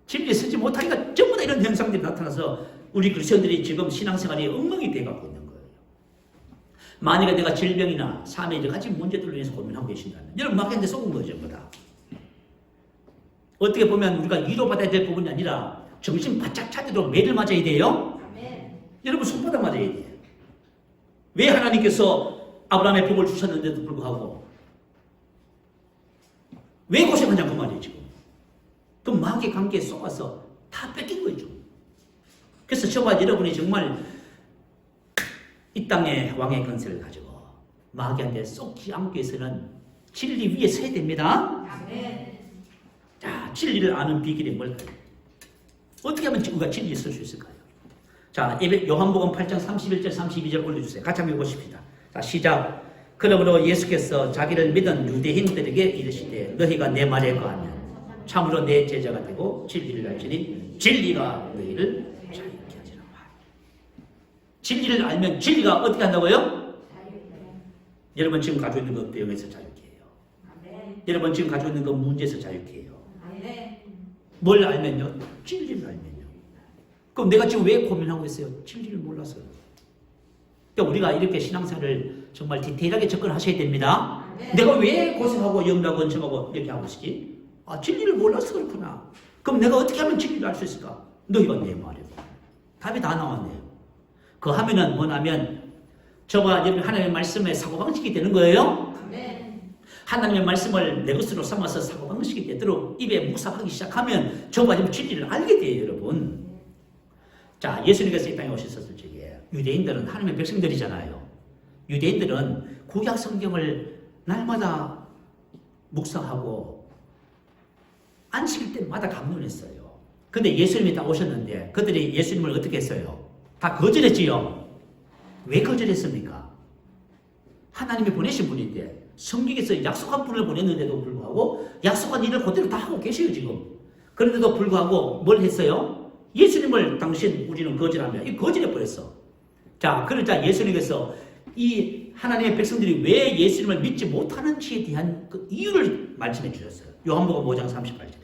진리에 서지 못하니까 전부 다 이런 현상들이 나타나서 우리 그리스도인들이 지금 신앙생활이 엉망이 돼가고 있는 거예요. 만약에 내가 질병이나 삶의 여러 가지 문제들로 인해서 고민하고 계신다면 여러분 마귀한테 속은 거죠, 전부 다. 어떻게 보면 우리가 위로받아야 될 부분이 아니라 정신 바짝 차리도록 매를 맞아야 돼요. 여러분 손바닥 맞아야 돼요. 왜 하나님께서 아브라함의 복을 주셨는데도 불구하고 왜 고생하냐 그 말이에요 지금. 그 마귀의 관계에 속아서 다 뺏긴 거죠. 그래서 저와 여러분이 정말 이 땅의 왕의 권세를 가지고 마귀한테 속지 않기 위해서는 진리 위에 서야 됩니다. 자, 진리를 아는 비결이 뭘까요? 어떻게 하면 우리가 진리에 설 수 있을까요? 자, 요한복음 8장 31절 32절 올려주세요. 같이 한번 읽어봅시다. 자, 시작. 그러므로 예수께서 자기를 믿은 유대인들에게 이르시되 너희가 내 말에 거하면 참으로 내 제자가 되고 진리를 알지니 진리가 너희를 자유케 하리라. 진리를 알면 진리가 어떻게 한다고요? 여러분 지금 가지고 있는 그 병에서 자유케 해요. 여러분 지금 가지고 있는 그 문제에서 자유케 해요. 뭘 알면요? 진리를 알면요. 그럼 내가 지금 왜 고민하고 있어요? 진리를 몰라서요. 그러니까 우리가 이렇게 신앙생활을 정말 디테일하게 접근하셔야 됩니다. 내가 왜 고생하고 영락원 정하고 이렇게 하고 있지? 아, 진리를 몰라서 그렇구나. 그럼 내가 어떻게 하면 진리를 알 수 있을까? 너희가 내 말이에요. 답이 다 나왔네요. 그 하면은 뭐냐면 저와 여러분 하나님의 말씀에 사고방식이 되는 거예요. 하나님의 말씀을 내 것으로 삼아서 사고방식이 되도록 입에 묵상하기 시작하면 저와 여러분 진리를 알게 돼요, 여러분. 자, 예수님께서 이 땅에 오셨을 적에 유대인들은 하나님의 백성들이잖아요. 유대인들은 구약 성경을 날마다 묵상하고 안식일 때마다 강론했어요. 근데 예수님이 딱 오셨는데 그들이 예수님을 어떻게 했어요? 다 거절했지요. 왜 거절했습니까? 하나님이 보내신 분인데 성경에서 약속한 분을 보냈는데도 불구하고 약속한 일을 그대로 다 하고 계셔요 지금. 그런데도 불구하고 뭘 했어요? 예수님을 당신 우리는 거절하며 이 거절해버렸어. 자, 그러자 예수님께서 이 하나님의 백성들이 왜 예수님을 믿지 못하는지에 대한 그 이유를 말씀해 주셨어요. 요한복음 5장 38절에.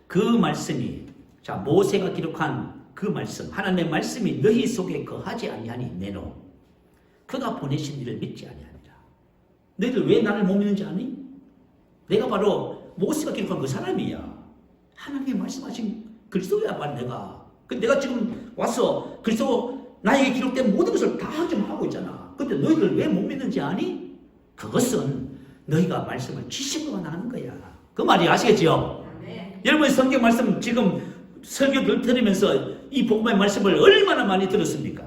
그 말씀이 자 모세가 기록한 그 말씀 하나님의 말씀이 너희 속에 거하지 아니하니 내노 그가 보내신 이를 믿지 아니하니라. 너희들 왜 나를 못 믿는지 아니? 내가 바로 모세가 기록한 그 사람이야. 하나님이 말씀하신 그리스도야 말 내가. 근데 내가 지금 와서 그리스도 나에게 기록된 모든 것을 다 좀 하고 있잖아. 근데 너희들 왜 못 믿는지 아니? 그것은 너희가 말씀을 지식으로 나는 거야. 그 말이 아시겠지요? 네. 여러분 성경 말씀 지금 설교를 들으면서 이 복음의 말씀을 얼마나 많이 들었습니까?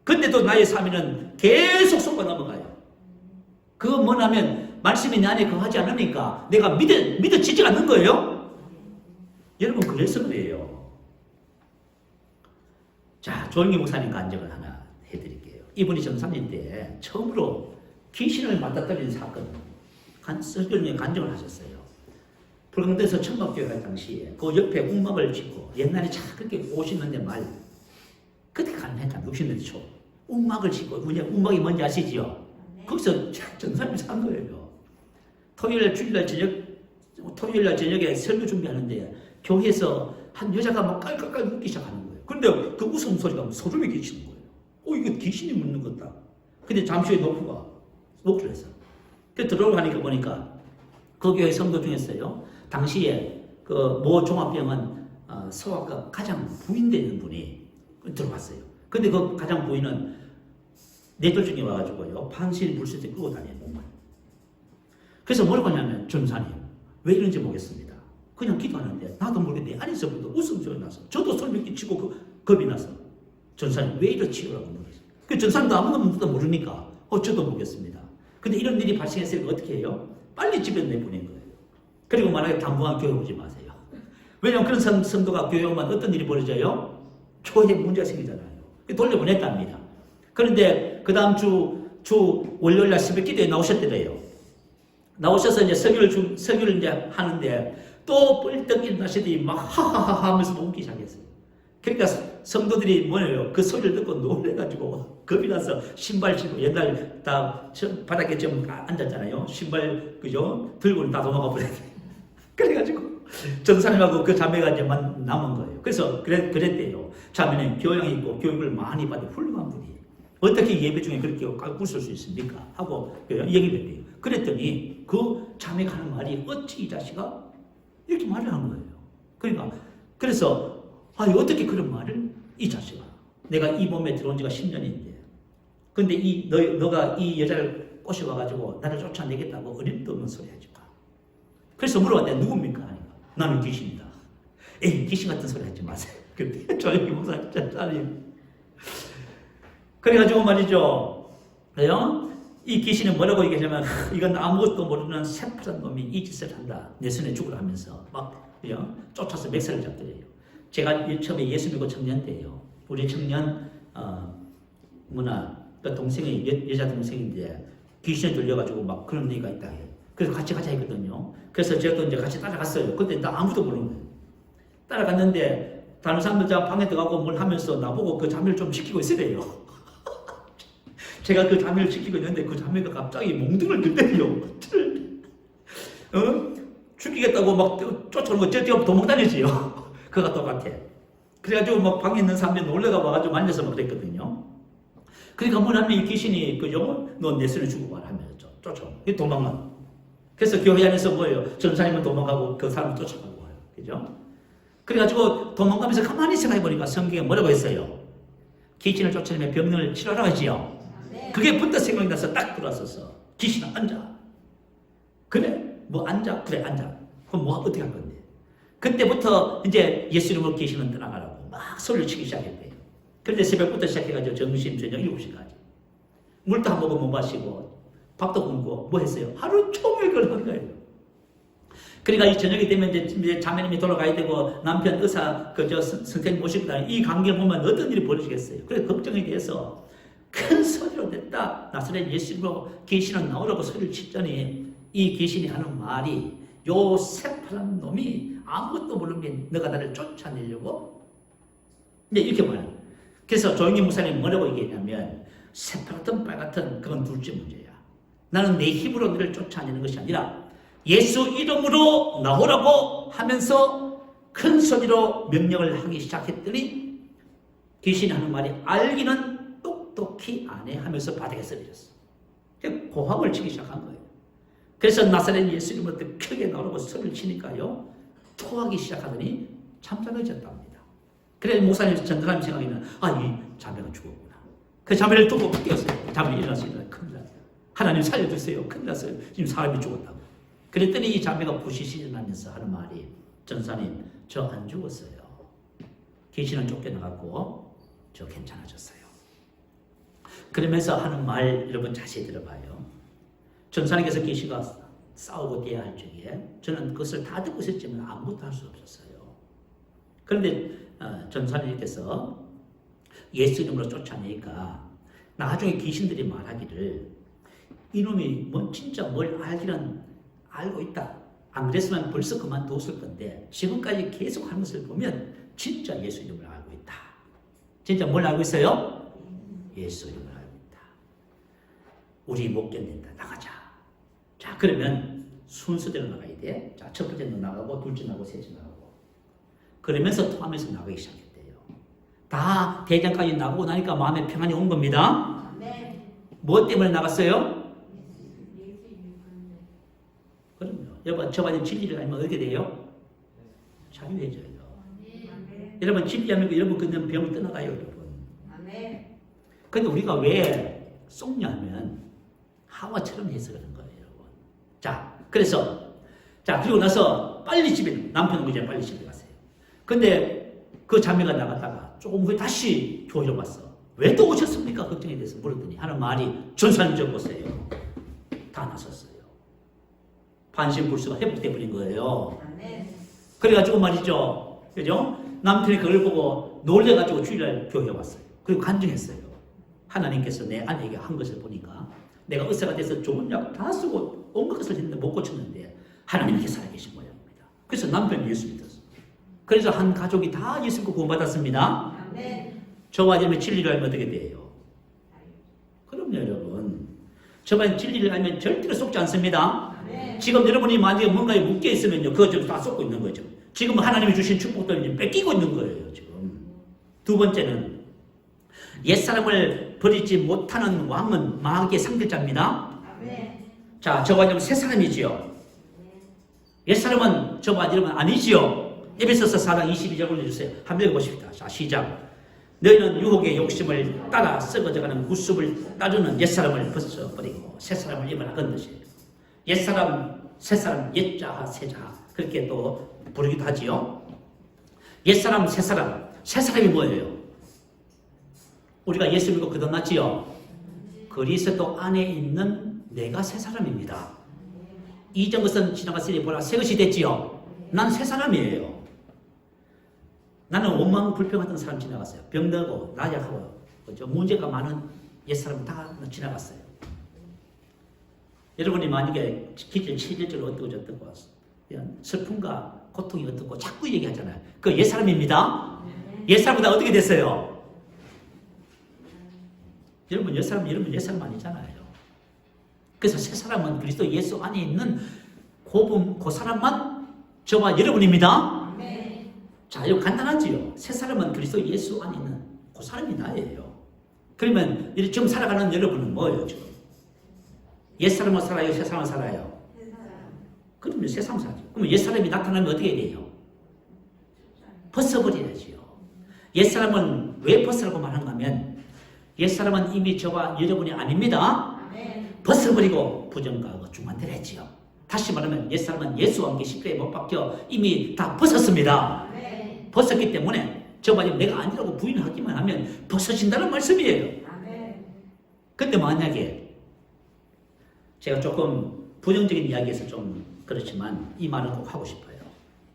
근데도 나의 삶에는 계속 속아 넘어가요. 그거 뭐냐면 말씀이 내 안에 거하지 않으니까 내가 믿어지지 않는 거예요. 여러분 그래서 그래요. 자, 조영기 목사님 간증을 하나 해드릴게요. 이분이 전사님 때 처음으로 귀신을 맞닥뜨리는 사건 설교중에 간증을 하셨어요. 불광도에서 천막교회 갈 당시에 그 옆에 움막을 짓고 옛날에 참 그렇게 오시는데 말 그때 가능했다. 60년대 초 움막을 짓고 움막이 뭔지 아시지요? 거기서 전사님이 산 거예요. 토요일날 저녁에 설교 준비하는데 교회에서 한 여자가 막 깔깔깔 묻기 시작하는 거예요. 근데 그 웃음소리가 소름이 끼치는 거예요. 이거 귀신이 묻는 거다. 근데 잠시 후에 노프가 목소리를 했어요. 그래서 들어가니까 보니까 그 교회 성도 중에서요. 당시에 그 모 종합병원 소아과 가장 부인되는 분이 들어왔어요. 근데 그 가장 부인은 뇌졸중에 와가지고요. 판실 불수대 끌고 다녀요. 몸만. 그래서 뭐라고 하냐면 전사님 왜 이런지 모르겠습니다. 그냥 기도하는데 나도 모르게 내 안에서부터 웃음소리 나서 저도 소리 끼치고 겁이 나서 전사님 왜 이렇지요? 라고 물었어요. 그 전사님도 아무도 모르니까 저도 모르겠습니다. 근데 이런 일이 발생했으니까 어떻게 해요? 빨리 집에 내보낸 거예요. 그리고 만약에 당분간 교회 오지 마세요. 왜냐하면 그런 성도가 교회 오면 어떤 일이 벌어져요? 교회에 문제가 생기잖아요. 돌려보냈답니다. 그런데 그 다음 주 월요일날 새벽 기도에 나오셨더래요. 나오셔서 이제 설교를 이제 하는데 또 뻘떡 일어나시더니 막 하하하 하면서 웃기 시작했어요. 그러니까 성도들이 뭐예요? 그 소리를 듣고 놀래가지고 겁이 나서 신발 신고 옛날 다 바닥에 좀 앉았잖아요. 신발 그죠? 들고는 다 도망가 버렸어요. 그래가지고 전사님하고 그 자매가 이제 남은 거예요. 그래서 그랬대요. 자매는 교양이 있고 교육을 많이 받은 훌륭한 분이에요. 어떻게 예배 중에 그렇게 웃을 수 있습니까? 하고 얘기를 했대요. 그랬더니 그 자매가 하는 말이 어찌 이 자식아? 이렇게 말을 한 거예요. 그러니까 그래서 어떻게 그런 말을 이 자식아 내가 이 몸에 들어온 지가 10년인데 근데 너가 이 여자를 꼬셔와가지고 나를 쫓아내겠다고 어림도 없는 소리 하지 마. 그래서 물어봤는데 누굽니까? 하니까 나는 귀신이다. 에이, 귀신 같은 소리 하지 마세요. 근데 조용히 목사 짜님. 그래가지고 말이죠. 그래요? 이 귀신은 뭐라고 얘기하냐면 이건 아무것도 모르는 새파란 놈이 이 짓을 한다. 내 손에 죽으라 하면서 막 쫓아서 멱살을 잡더래요. 제가 처음에 예수 믿고 청년 때예요. 우리 청년 그 동생이 여자 동생인데 귀신에 들려가지고 막 그런 얘기가 있다 해요. 그래서 같이 가자 했거든요. 그래서 제가 또 이제 같이 따라갔어요. 근데 나 아무도 모르는 거예요. 따라갔는데 다른 사람들 자 방에 들어가고 뭘 하면서 나보고 그 자매를 좀 시키고 있으래요. 제가 그 자매를 시키고 있는데 그 자매가 갑자기 몽둥을 들대요. 죽이겠다고 막 쫓아오는 거 뛰어 도망다니지요. 그가 똑같아. 그래가지고 막 방에 있는 사람들이 놀래가 와가지고 만져서 막 그랬거든요. 그러니까 뭐 하면 이 귀신이 그죠? 너 내 손에 주고 가라 하면서 쫓아오고 도망가. 그래서 교회 안에서 뭐예요? 전사님은 도망가고 그 사람을 쫓아가고 와요. 그죠? 그래가지고 도망가면서 가만히 생각해보니까 성경에 뭐라고 했어요? 귀신을 쫓아내면 병을 치료하라고 하지요. 그게 부터 생각이 나서 딱 들어왔었어. 귀신아 앉아. 그래? 뭐 앉아? 그래 앉아. 그럼 뭐 어떻게 할 건데? 그때부터 이제 예수 이름으로 귀신은 떠나가라고 막 소리를 치기 시작했대요. 그런데 새벽부터 시작해가지고 점심 저녁 7시까지 물도 한 모금 못 마시고 밥도 굶고 뭐 했어요? 하루 종일 그걸 한 거예요. 그러니까 이 저녁이 되면 이제 자매님이 돌아가야 되고 남편 의사 선생님 모시고 다니는 이 관계를 보면 어떤 일이 벌어지겠어요. 그래서 걱정이 돼서 큰 소리로 냈다. 나사렛 예수로 귀신은 나오라고 소리를 치더니 이 귀신이 하는 말이 요 새파란 놈이 아무것도 모르는 너가 나를 쫓아내려고 이렇게 말해요. 그래서 조영기 목사님 뭐라고 얘기했냐면 새파랗든 빨갛든 그건 둘째 문제야. 나는 내 힘으로 너를 쫓아내는 것이 아니라 예수 이름으로 나오라고 하면서 큰 소리로 명령을 하기 시작했더니 귀신이 하는 말이 알기는 똑똑히 안 해 하면서 바닥에 쓰러졌어. 고함을 치기 시작한 거예요. 그래서 나사렛 예수 이름으로 크게 나오라고 소리를 치니까요. 토하기 시작하더니 잠잠해졌답니다. 그래서 목사님 전사님 생각에는 이 자매가 죽었구나. 그 자매를 두고 뛰었어요. 자매가 일어났어요. 큰일 났어요. 하나님 살려주세요. 큰일 났어요. 지금 사람이 죽었다고. 그랬더니 이 자매가 부시시 일어나면서 하는 말이 전사님 저 안 죽었어요. 귀신은 쫓겨나갔고 저 괜찮아졌어요. 그러면서 하는 말 여러분 자세히 들어봐요. 전사님께서 귀신과 싸우고 대화할 적에 저는 그것을 다 듣고 있었지만 아무것도 할 수 없었어요. 그런데 전사님께서 예수 이름으로 쫓아내니까 나중에 귀신들이 말하기를 이놈이 뭐 진짜 뭘 알기는 알고 있다. 안 그랬으면 벌써 그만뒀을 건데 지금까지 계속 하는 것을 보면 진짜 예수 이름을 알고 있다. 진짜 뭘 알고 있어요? 예수 이름을 알고 있다. 우리 못 견딘다. 나가자. 자 그러면 순서대로 나가야 돼. 자 첫 번째는 나가고 둘째 나가고 셋째 나가고 그러면서 토하면서 나가기 시작했대요. 다 대장까지 나가고 나니까 마음에 평안이 온 겁니다. 네. 뭐 때문에 나갔어요? 그럼요. 여러분 저와는 진리를 알면 어떻게 돼요? 자유해져요. 여러분 진리 알면 여러분 그냥 병을 떠나가요. 여러분. 근데 우리가 왜 속냐면 하와처럼 해서 그런 거예요. 여러분. 자 그래서 그리고 나서 빨리 집에 남편은 이제 빨리 집에 갔어요. 근데 그 자매가 나갔다가 조금 후에 다시 교회로 왔어. 왜 또 오셨습니까? 걱정이 돼서 물었더니 하는 말이 전사님 좀 보세요. 다 나섰어요. 반신불수가 회복돼 버린 거예요. 그래가지고 말이죠. 그죠? 남편이 그걸 보고 놀래가지고 주일날 교회에 왔어요. 그리고 간증했어요. 하나님께서 내 아내에게 한 것을 보니까 내가 의사가 돼서 좋은 약 다 쓰고 온 것을 했는데 못 고쳤는데 하나님께 살아계신 모양입니다. 그래서 남편이 예수 믿었어요. 그래서 한 가족이 다 예수 믿고 구원받았습니다. 저와 여러분이 진리를 알면 어떻게 돼요? 그럼요 여러분. 저와 진리를 알면 절대로 속지 않습니다. 지금 여러분이 만약에 뭔가에 묶여 있으면요 그거 지금 다 쏟고 있는 거죠. 지금 하나님이 주신 축복들을 뺏기고 있는 거예요 지금. 두 번째는 옛사람을 버리지 못하는 왕은 마귀의 상대자입니다. 자 저와 여러분 새 사람이지요. 옛사람은 저와 여러분 아니지요. 에베소서 4장 22절 올려주세요. 한번 읽어보십시다. 자 시작. 너희는 유혹의 욕심을 따라 썩어져가는 구습을 따르는 옛사람을 벗어버리고 새사람을 입으라 그런 뜻이에요. 옛사람, 새사람, 옛자하, 새자하 그렇게 또 부르기도 하지요. 옛사람, 새사람. 새사람이 뭐예요? 우리가 예수 믿고 거듭났지요. 그리스도 안에 있는 내가 새사람입니다. 이전 것은 지나갔으니 보라 새 것이 됐지요. 난 새사람이에요. 나는 원망 불평하던 사람 지나갔어요. 병들고 나약하고 그죠? 문제가 많은 옛사람 다 지나갔어요. 여러분이 만약에 기질 체질적으로 어떻고 슬픔과 고통이 어떻고 자꾸 얘기하잖아요. 그 옛사람입니다. 옛사람보다 어떻게 됐어요? 여러분 옛사람 아니잖아요. 그래서 새사람은 그리스도 예수 안에 있는 그 사람만 저와 여러분입니다. 자, 이거 간단하지요. 새사람은 그리스도 예수 안에 있는 그 사람이 나예요. 그러면 지금 살아가는 여러분은 뭐예요 지금? 옛사람은 살아요? 새사람은 살아요? 그러면 새사람 살아요. 그러면 옛사람이 나타나면 어떻게 돼요? 벗어버려야지요. 옛사람은 왜 벗으라고 말하는가 하면 옛사람은 이미 저와 여러분이 아닙니다. 벗어버리고 부정과하고 중간대를 했지요. 다시 말하면 옛사람은 예수와 함께 십자가에 못 박혀 이미 다 벗었습니다. 벗었기 때문에 저와 내가 아니라고 부인하기만 하면 벗어진다는 말씀이에요. 근데 만약에 제가 조금 부정적인 이야기에서 좀 그렇지만 이 말은 꼭 하고 싶어요.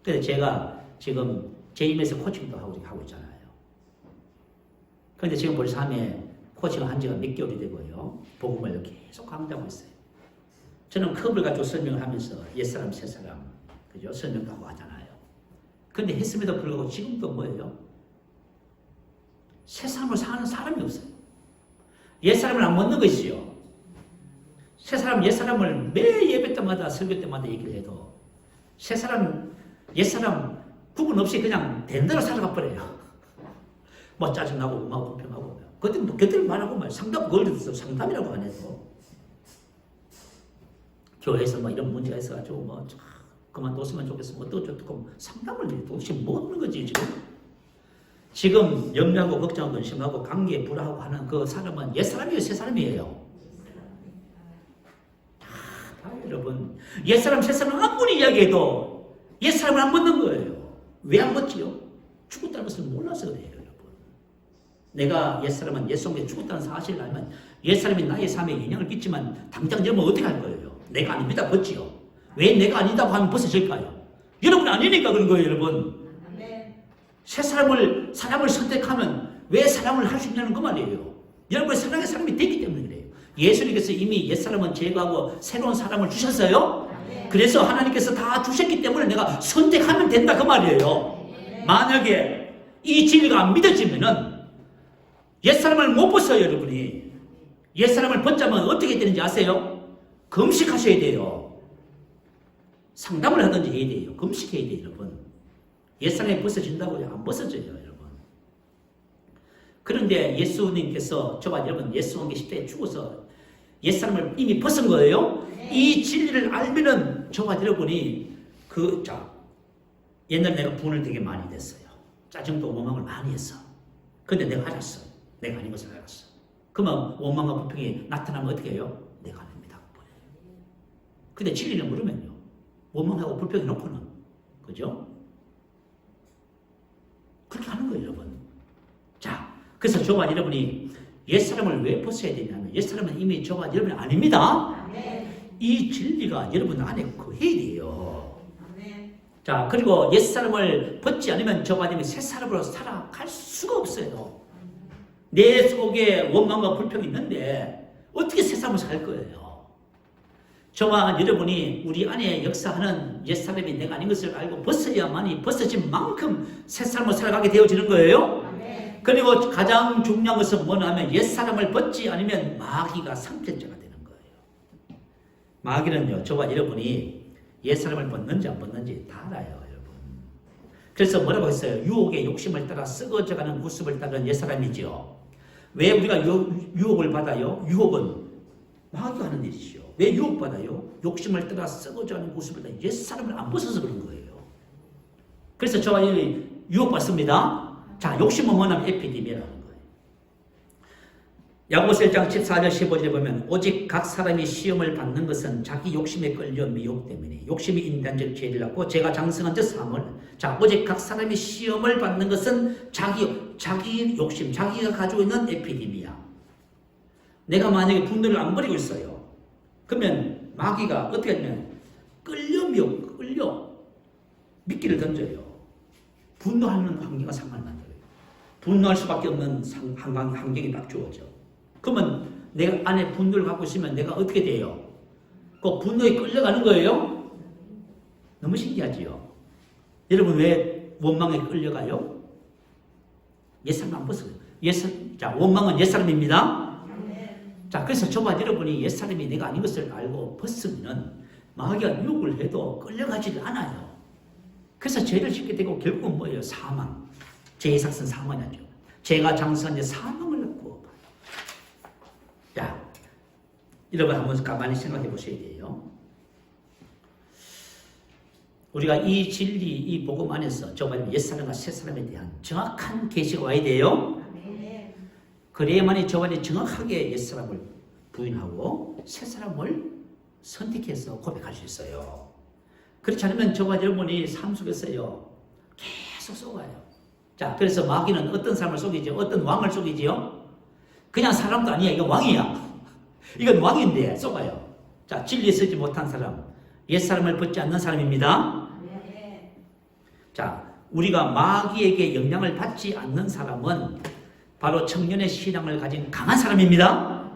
그래서 제가 지금 제 임에서 코칭도 하고 있잖아요. 그런데 지금 벌써 3회 코칭을 한 지가 몇 개월이 되고요. 복음을 계속 강조하고 있어요. 저는 컵을 가지고 설명을 하면서 옛사람, 새사람, 그죠? 설명도 하고 하잖아요. 그런데 했음에도 불구하고 지금도 뭐예요? 새사람으로 사는 사람이 없어요. 옛사람을 안 먹는 것이요. 새사람, 옛사람을 매 예배 때마다 설교 때마다 얘기를 해도 새사람, 옛사람 구분 없이 그냥 된 대로 살아가 버려요. 뭐 짜증나고 막 불평하고 그때 뭐 곁들 말하고 말 상담 걸려서 상담이라고 안 해도 교회에서 뭐 이런 문제가 있어가지고 뭐 그만뒀으면 좋겠어 뭐 어쩌고 상담을 해 도대체 뭐 하는 거지 지금 염려하고 걱정하고 근심하고 관계에 불화하고 하는 그 사람은 옛사람이에요 새사람이에요. 다 여러분 옛사람 새사람 아무리 이야기해도 옛사람을 안 묻는 거예요. 왜 안 묻지요? 죽었다는 것을 몰라서 그래요. 내가 옛사람은 옛송에 죽었다는 사실을 알면 옛사람이 나의 삶에 영향을 끼치면 당장 여러분 어떻게 할 거예요? 내가 아닙니다. 벗지요. 왜 내가 아니다고 하면 벗어질까요? 여러분 아니니까 그런 거예요. 여러분. 새 사람을 선택하면 왜 사랑을 할 수 있냐는 그 말이에요. 여러분의 사랑의 사람이 되기 때문에 그래요. 예수님께서 이미 옛사람은 제거하고 새로운 사람을 주셨어요. 그래서 하나님께서 다 주셨기 때문에 내가 선택하면 된다 그 말이에요. 만약에 이 진리가 안 믿어지면은 옛사람을 못 벗어요, 여러분이. 옛사람을 벗자면 어떻게 되는지 아세요? 금식하셔야 돼요. 상담을 하든지 해야 돼요. 금식해야 돼요, 여러분. 옛사람이 벗어진다고요? 안 벗어져요, 여러분. 그런데 예수님께서 저와 여러분 예수 함께 십자가에 죽어서 옛사람을 이미 벗은 거예요. 이 진리를 알면은 저와 여러분이 옛날에 내가 분을 되게 많이 냈어요. 짜증도 원망을 많이 했어. 근데 내가 알았어. 내가 아닌 것을 알았어. 그러면 원망과 불평이 나타나면 어떻게 해요? 내가 아닙니다. 근데 진리를 모르면요. 원망하고 불평이 놓고는. 그죠? 그렇게 하는 거예요, 여러분. 자, 그래서 저와 여러분이 옛사람을 왜 벗어야 되냐면 옛사람은 이미 저와 여러분이 아닙니다. 이 진리가 여러분 안에 거해야 돼요. 자, 그리고 옛사람을 벗지 않으면 저와 여러분이 새사람으로 살아갈 수가 없어요. 내 속에 원망과 불평이 있는데 어떻게 새사람을 살 거예요? 저와 여러분이 우리 안에 역사하는 옛사람이 내가 아닌 것을 알고 벗어야만이 벗어진 만큼 새사람으로 살아가게 되어지는 거예요. 그리고 가장 중요한 것은 뭐냐면 옛사람을 벗지 않으면 마귀가 상편자가 되는 거예요. 마귀는요, 저와 여러분이 옛사람을 벗는지 안 벗는지 다 알아요, 여러분. 그래서 뭐라고 했어요? 유혹의 욕심을 따라 썩어져가는 구습을 따르는 옛사람이죠. 왜 우리가 유혹을 받아요? 유혹은 마귀가 하는 일이죠. 왜 유혹받아요? 욕심을 따라 썩어져가는 구습을 따라 옛사람을 안 벗어서 그런 거예요. 그래서 저와 여러분이 유혹받습니다. 자, 욕심은 뭐냐면 에피디미라는 거예요. 야고보서 1장 14절 15절에 보면 오직 각 사람이 시험을 받는 것은 자기 욕심에 끌려 미혹 때문에 욕심이 인간적 죄를 낳고 죄가 장성한 즉 사망을. 자, 오직 각 사람이 시험을 받는 것은 자기 욕심, 자기가 가지고 있는 에피데미아. 내가 만약에 분노를 안 버리고 있어요. 그러면 마귀가 어떻게 하냐면 끌려 미끼를 던져요. 분노하는 환경과 상황을 만들어요. 분노할 수밖에 없는 환경이 딱 주어져. 그러면 내가 안에 분노를 갖고 있으면 내가 어떻게 돼요? 그 분노에 끌려가는 거예요? 너무 신기하지요? 여러분 왜 원망에 끌려가요? 옛사람 안 벗어요. 자, 원망은 옛사람입니다. 자, 그래서 저와 여러분이 옛사람이 내가 아닌 것을 알고 벗으면 마귀가 유혹을 해도 끌려가지를 않아요. 그래서 죄를 짓게 되고 결국은 뭐예요? 사망. 죄의 삭은 사망이죠. 죄가 장성한 사망을 낳고. 자, 여러분 한번 가만히 생각해 보셔야 돼요. 우리가 이 진리, 이 복음 안에서 정말 옛사람과 새사람에 대한 정확한 계시가 와야 돼요. 그래야만이 저만이 정확하게 옛사람을 부인하고 새사람을 선택해서 고백할 수 있어요. 그렇지 않으면 저와 여러분이 삶 속에서요 계속 속아요. 자, 그래서 마귀는 어떤 사람을 속이죠? 어떤 왕을 속이지요? 그냥 사람도 아니야. 이건 왕이야. 이건 왕인데 속아요. 자, 진리에 서지 못한 사람, 옛사람을 벗지 않는 사람입니다. 자, 우리가 마귀에게 영향을 받지 않는 사람은 바로 청년의 신앙을 가진 강한 사람입니다.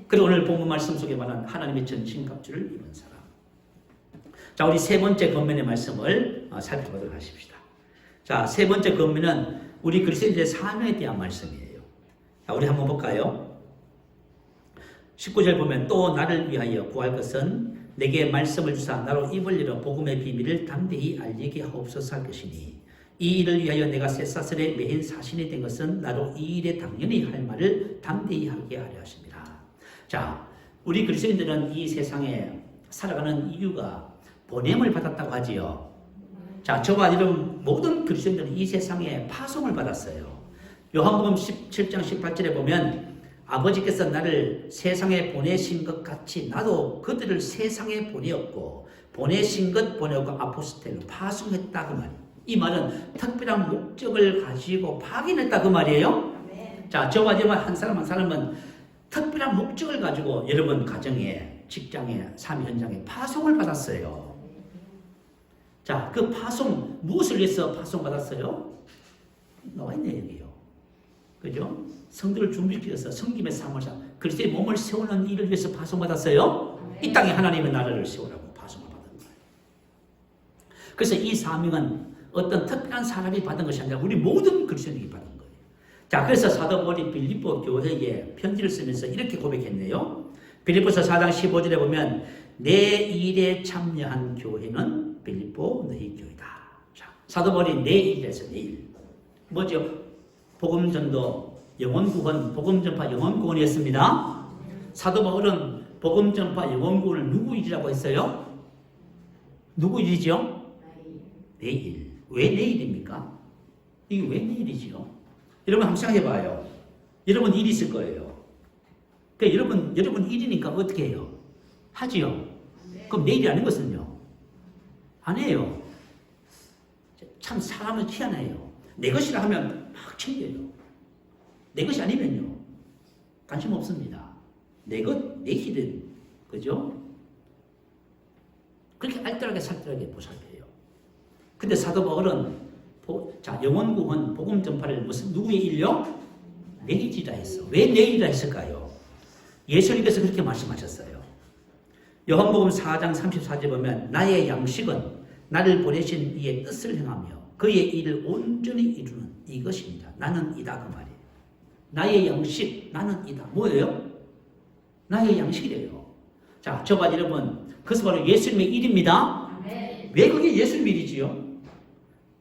그리고 오늘 본문 말씀 속에 말한 하나님의 전신갑주를 입은 사람. 자, 우리 세 번째 권면의 말씀을 살펴보도록 하십시다. 자, 세 번째 권면은 우리 그리스도인들의 사명에 대한 말씀이에요. 자, 우리 한번 볼까요? 19절 보면 또 나를 위하여 구할 것은 내게 말씀을 주사 나로 입을 열어 복음의 비밀을 담대히 알리게 하옵소서 할 것이니 이 일을 위하여 내가 쇠사슬에 매인 사신이 된 것은 나로 이 일에 당연히 할 말을 담대히 하게 하려 하십니다. 자, 우리 그리스도인들은 이 세상에 살아가는 이유가 보냄을 받았다고 하지요. 자, 저와 여러분 모든 그리스도인들은 이 세상에 파송을 받았어요. 요한복음 17장 18절에 보면 아버지께서 나를 세상에 보내신 것 같이 나도 그들을 세상에 보내었고 보내신 것 보내었고 아포스텔로 파송했다 그 말이에요. 이 말은 특별한 목적을 가지고 파견했다 그 말이에요. 자, 저와 여러분 한 사람 한 사람은 특별한 목적을 가지고 여러분 가정에, 직장에, 삶 현장에 파송을 받았어요. 자, 그 파송 무엇을 위해서 파송 받았어요? 나와 있네 여기요. 그죠? 성도를 준비시켜서 성김의 삶을 그리스도의 몸을 세우는 일을 위해서 파송 받았어요. 이 땅에 하나님의 나라를 세우라고 파송을 받은 거예요. 그래서 이 사명은 어떤 특별한 사람이 받은 것이 아니라 우리 모든 그리스도인이 받은 거예요. 자, 그래서 사도 바울이 빌립보 교회에 편지를 쓰면서 이렇게 고백했네요. 빌립보서 4장 15절에 보면 내 일에 참여한 교회는 빌립보 너희 교회다. 자, 사도 바울이 내 일에서 내 일. 뭐죠? 복음 전도, 영혼 구원, 복음 전파, 영혼 구원이었습니다. 사도 바울은 복음 전파, 영혼 구원을 누구 일이라고 했어요? 누구 일이죠? 내 일. 왜 내일입니까? 이게 왜 내일이지요? 여러분 한번 생각해봐요. 여러분 일이 있을 거예요. 그러니까 여러분 일이니까 어떻게 해요? 하지요? 그럼 내일이 아닌 것은요? 안 해요. 참 사람은 희한해요. 내 것이라 하면 막 챙겨요. 내 것이 아니면요? 관심 없습니다. 내 것, 내 일은, 그죠? 그렇게 알뜰하게 살뜰하게 보살펴요. 근데 사도 바울은 자, 영혼 구원, 복음 전파를 누구의 일요? 내 일이라 했어. 왜 내 일이라 했을까요? 예수님께서 그렇게 말씀하셨어요. 요한복음 4장 34절에 보면 나의 양식은 나를 보내신 이의 뜻을 행하며 그의 일을 온전히 이루는 이것입니다. 나는 이다 그 말이에요. 나의 양식, 나는 이다. 뭐예요? 나의 양식이래요. 자, 저와 여러분, 그것은 바로 예수님의 일입니다. 왜 그게 예수님의 일이지요?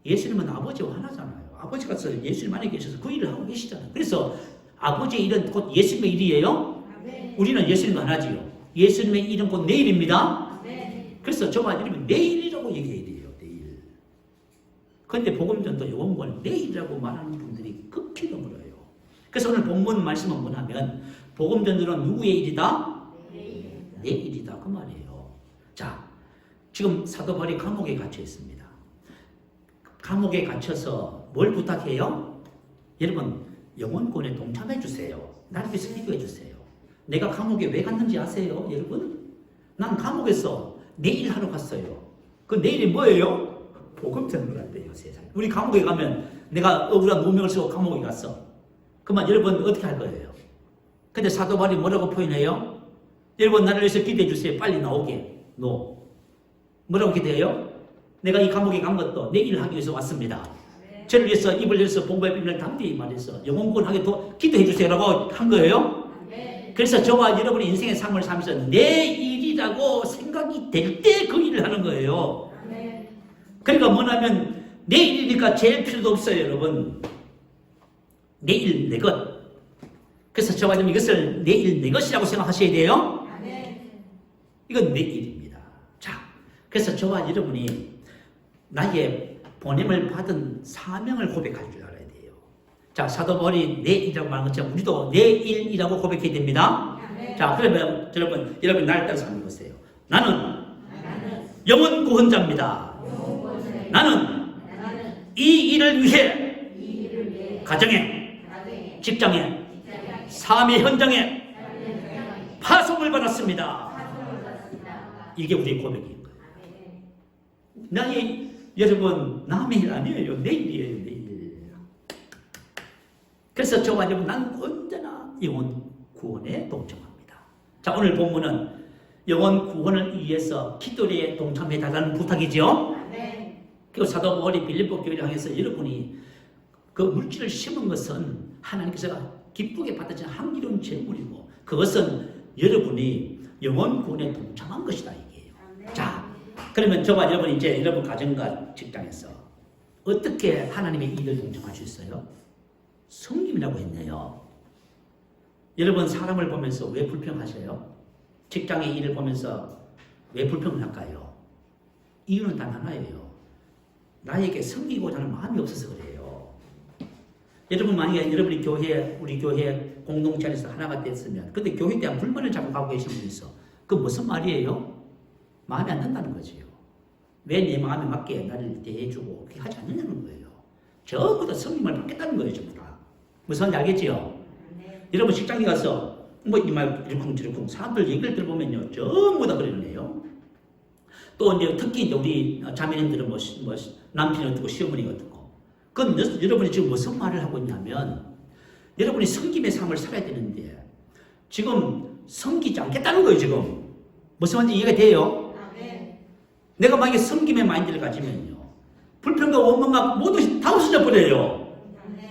예수님은 아버지와 하나잖아요. 아버지가 예수님 안에 계셔서 그 일을 하고 계시잖아요. 그래서 아버지의 일은 곧 예수님의 일이에요. 우리는 예수님과 하나지요. 예수님의 일은 곧 내 일입니다. 그래서 저와 여러분 내 일이라고 얘기해야 돼요. 내일. 그런데 복음전도 요원권 내 일이라고 말하는 분들이 극히 드물어요. 그래서 오늘 본문 말씀은 뭐냐면 복음 전도는 누구의 일이다? 내 일이다. 그 말이에요. 자, 지금 사도 바울이 감옥에 갇혀 있습니다. 감옥에 갇혀서 뭘 부탁해요? 여러분, 영혼권에 동참해 주세요. 나를 위해서 기도해 주세요. 내가 감옥에 왜 갔는지 아세요? 여러분? 난 감옥에서 내 일 하러 갔어요. 그 내일이 뭐예요? 복음 전도를 한대요, 세상에. 우리 감옥에 가면 내가 억울한 누명을 쓰고 감옥에 갔어. 그러면 여러분 어떻게 할 거예요? 근데 사도 바울이 뭐라고 표현해요? 여러분 나를 위해서 기도해 주세요. 빨리 나오게. 뭐라고 기도해요? 내가 이 감옥에 간 것도 내 일을 하기 위해서 왔습니다. 저를 위해서 입을 열어서 복음의 비밀을 담대히 말해서 영혼권하게 기도해 주세요라고 한 거예요. 그래서 저와 여러분의 인생의 삶을 살면서 내 일이라고 생각이 될 때 그 일을 하는 거예요. 그러니까 뭐냐면 내 일이니까 제일 필요도 없어요, 여러분. 내 일, 내 것. 그래서 저와 여러분 이것을 내 일, 내 것이라고 생각하셔야 돼요. 이건 내 일입니다. 자, 그래서 저와 여러분이 나의 보냄을 받은 사명을 고백할 줄 알아야 돼요. 자, 사도 바울이 내 일이라고 말한 것처럼 우리도 내 일이라고 고백해야 됩니다. 자, 그러면 여러분 나를 따라서 한번 보세요. 나는 영혼 구원자입니다. 나는 이 일을 위해 가정에, 직장에, 삶의 현장에 파송을 받았습니다. 이게 우리의 고백인 거예요. 나의 여러분 남의 일 아니에요. 내 일이에요. 내 일. 그래서 저와 여러분 나는 언제나 영혼 구원에 동참합니다. 자, 오늘 본문은 영혼 구원을 위해서 기도에 동참해달라는 부탁이죠. 그리고 사도 바울이 빌립보 교회를 향해서 여러분이 그 물질을 심은 것은 하나님께서 기쁘게 받으시는 향기로운 제물이고 그것은 여러분이 영혼 구원에 동참한 것이다 이게요. 자, 그러면 저와 여러분 이제 여러분 가정과 직장에서 어떻게 하나님의 일을 동참할 수 있어요? 섬김이라고 했네요. 여러분 사람을 보면서 왜 불평하셔요? 직장의 일을 보면서 왜 불평을 할까요? 이유는 단 하나예요. 나에게 섬기고자 하는 마음이 없어서 그래요. 여러분 만약에 여러분이 우리 교회 공동체 안에서 하나가 됐으면 근데 교회에 대한 불만을 자꾸 갖고 계신 분이 있어. 그 무슨 말이에요? 마음에 안 든다는 거지요. 왜 내 마음에 맞게 나를 대해주고 그렇게 하지 않느냐는 거예요. 전부 다 섬김을 받겠다는 거예요. 전부 다. 무슨 말인지 알겠지요? 여러분 직장에 가서 이 말 이러쿵저러쿵 사람들 얘기를 들어보면요. 전부 다 그러네요. 또 이제 특히 이제 우리 자매님들은 남편이 어떻고 시어머니가 어떻고. 그건 여러분이 지금 무슨 말을 하고 있냐면 여러분이 섬김의 삶을 살아야 되는데 지금 섬기지 않겠다는 거예요. 지금. 무슨 말인지 이해가 돼요? 내가 만약에 섬김의 마인드를 가지면요. 불평과 원망과 모두 다 없어져 버려요.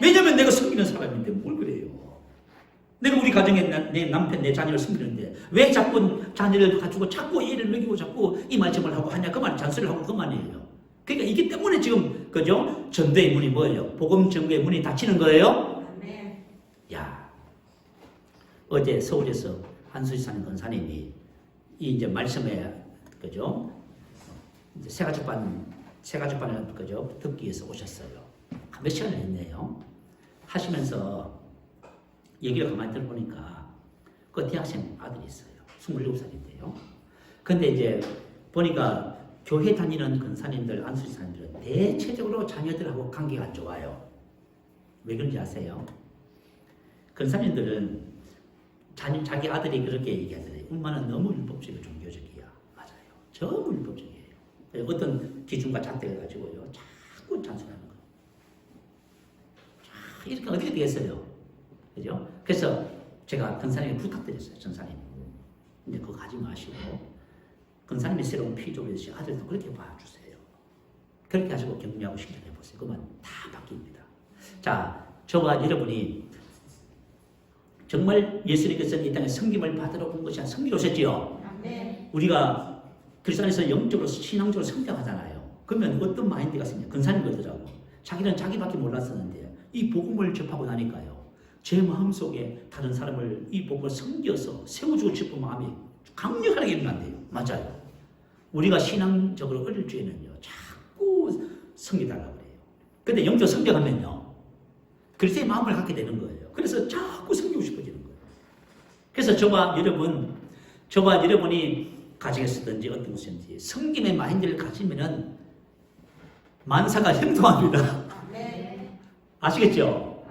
왜냐면 내가 섬기는 사람인데 뭘 그래요. 내가 우리 가정에 내 남편, 내 자녀를 섬기는데 왜 자꾸 자녀를 가지고 자꾸 애를 먹이고 자꾸 이 말씀을 하고 하냐 그 말 잔소리를 하고 그만이에요. 그러니까 이기 때문에 지금 그죠? 전도의 문이 뭐예요? 복음 전도의 문이 닫히는 거예요? 야, 어제 서울에서 한수지 사는 권사님이 이 이제 말씀에 그죠? 이제 새가죽반을 그죠? 듣기 위해서 오셨어요. 몇 시간을 했네요. 하시면서 얘기를 가만히 들어보니까 그 대학생 아들이 있어요. 27살인데요. 근데 이제 보니까 교회 다니는 권사님들, 안수지사님들은 대체적으로 자녀들하고 관계가 안 좋아요. 왜 그런지 아세요? 권사님들은 자기 아들이 그렇게 얘기하더래요. 엄마는 너무 율법적이고 종교적이야. 맞아요. 전부 율법적이에요. 어떤 기준과 잣대를 가지고요. 자꾸 잔소리하는 거예요. 이렇게 어떻게 되겠어요? 그죠? 그래서 제가 권사님에 부탁드렸어요. 전사님. 근데 그거 가지 마시고 권사님이 새로운 피조를 해주시 아들도 그렇게 봐주세요. 그렇게 하시고 격려하고 신경해보세요. 그러면 다 바뀝니다. 자, 저와 여러분이 정말 예수님께서 이 땅에 섬김을 받으러 온 것이 아니라 섬기러 오셨지요? 우리가 그리스도 안에서 영적으로 신앙적으로 성장하잖아요. 그러면 어떤 마인드가 생겨요? 권사님 그러더라고. 자기는 자기밖에 몰랐었는데 이 복음을 접하고 나니까요. 제 마음속에 다른 사람을 이 복음을 섬겨서 세워주고 싶은 마음이 강력하게 일어난대요. 맞아요. 우리가 신앙적으로 어릴 적에는요. 자꾸 섬기달라고 그래요. 근데 영적 성장하면요. 그리스도의 마음을 갖게 되는 거예요. 그래서 자꾸 섬기고 싶어지는 거예요. 그래서 저와 여러분이 가정에서든지 어떤 곳이든지 성김의 마인드를 가지면은 만사가 형통합니다. 아시겠죠?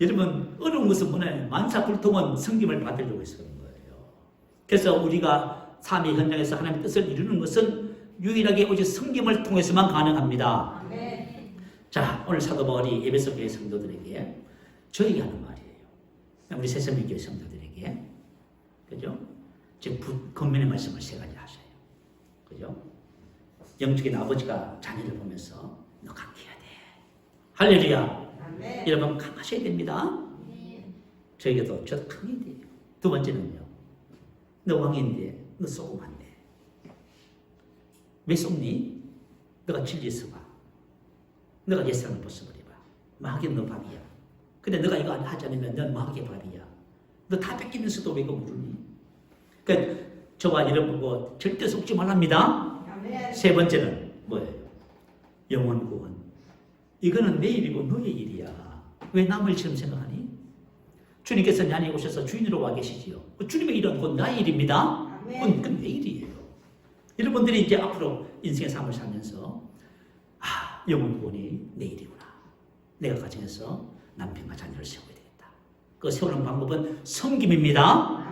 여러분 어려운 것은 뭐냐면 만사불통은 성김을 받으려고 해서 그런 거예요. 그래서 우리가 삶의 현장에서 하나님의 뜻을 이루는 것은 유일하게 오직 성김을 통해서만 가능합니다. 자, 오늘 사도 바울이 에베소 교회 성도들에게 저에게 하는 말이에요. 우리 새선민교회 성도들에게. 그죠? 지금 겉면의 말씀을 세 가지 하셔요. 그죠? 영적인 아버지가 자녀를 보면서 너 강해야 돼. 할렐루야. 여러분 강하셔야 됩니다. 저에게도 저도 강해야 돼요. 두 번째는요. 너 왕인데 너 쏘면 안 돼. 왜 쏘니? 너가 진리에서 봐. 너가 옛사람을 벗어버려봐. 마귀는 너 밥이야. 근데 너가 이거 하지 않으면 넌 마귀의 밥이야. 너 다 뺏기면서도 왜 이거 모르니? 그러니까 저와 여러분 보고 절대 속지 말랍니다. 세 번째는 뭐예요? 영원 구원. 이거는 내 일이고 너의 일이야. 왜 남의 일처럼 생각하니? 주님께서 내 안에 오셔서 주인으로 와 계시지요. 주님의 일은 곧 나의 일입니다. 그건 내 일이에요. 여러분들이 이제 앞으로 인생의 삶을 살면서 영원 구원이 내 일이구나. 내가 가정에서 남편과 자녀를 세워야 되겠다. 그 세우는 방법은 섬김입니다.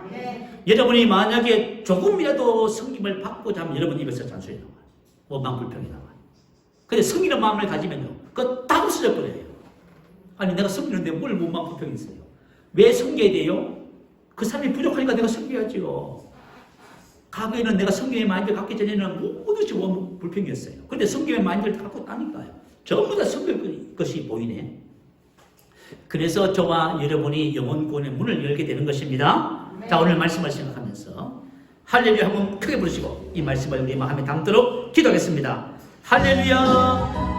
여러분이 만약에 조금이라도 섬김을 받고자 하면 여러분 입에서 잔소리 나와요. 원망 불평이 나와요. 근데 섬기는 마음을 가지면요, 그거 다 없어져 버려요. 아니 내가 섬기는데 뭘 원망 불평이 있어요? 왜 섬겨야 돼요? 그 사람이 부족하니까 내가 섬겨야지요. 과거에는 내가 섬김의 마인드를 갖기 전에는 모두 원망 불평이었어요. 근데 섬김의 마인드를 갖고 따니까요. 전부 다 섬길 것이 보이네. 그래서 저와 여러분이 영원 구원의 문을 열게 되는 것입니다. 자, 오늘 말씀을 생각하면서 할렐루야 한번 크게 부르시고 이 말씀을 우리 마음에 담도록 기도하겠습니다. 할렐루야.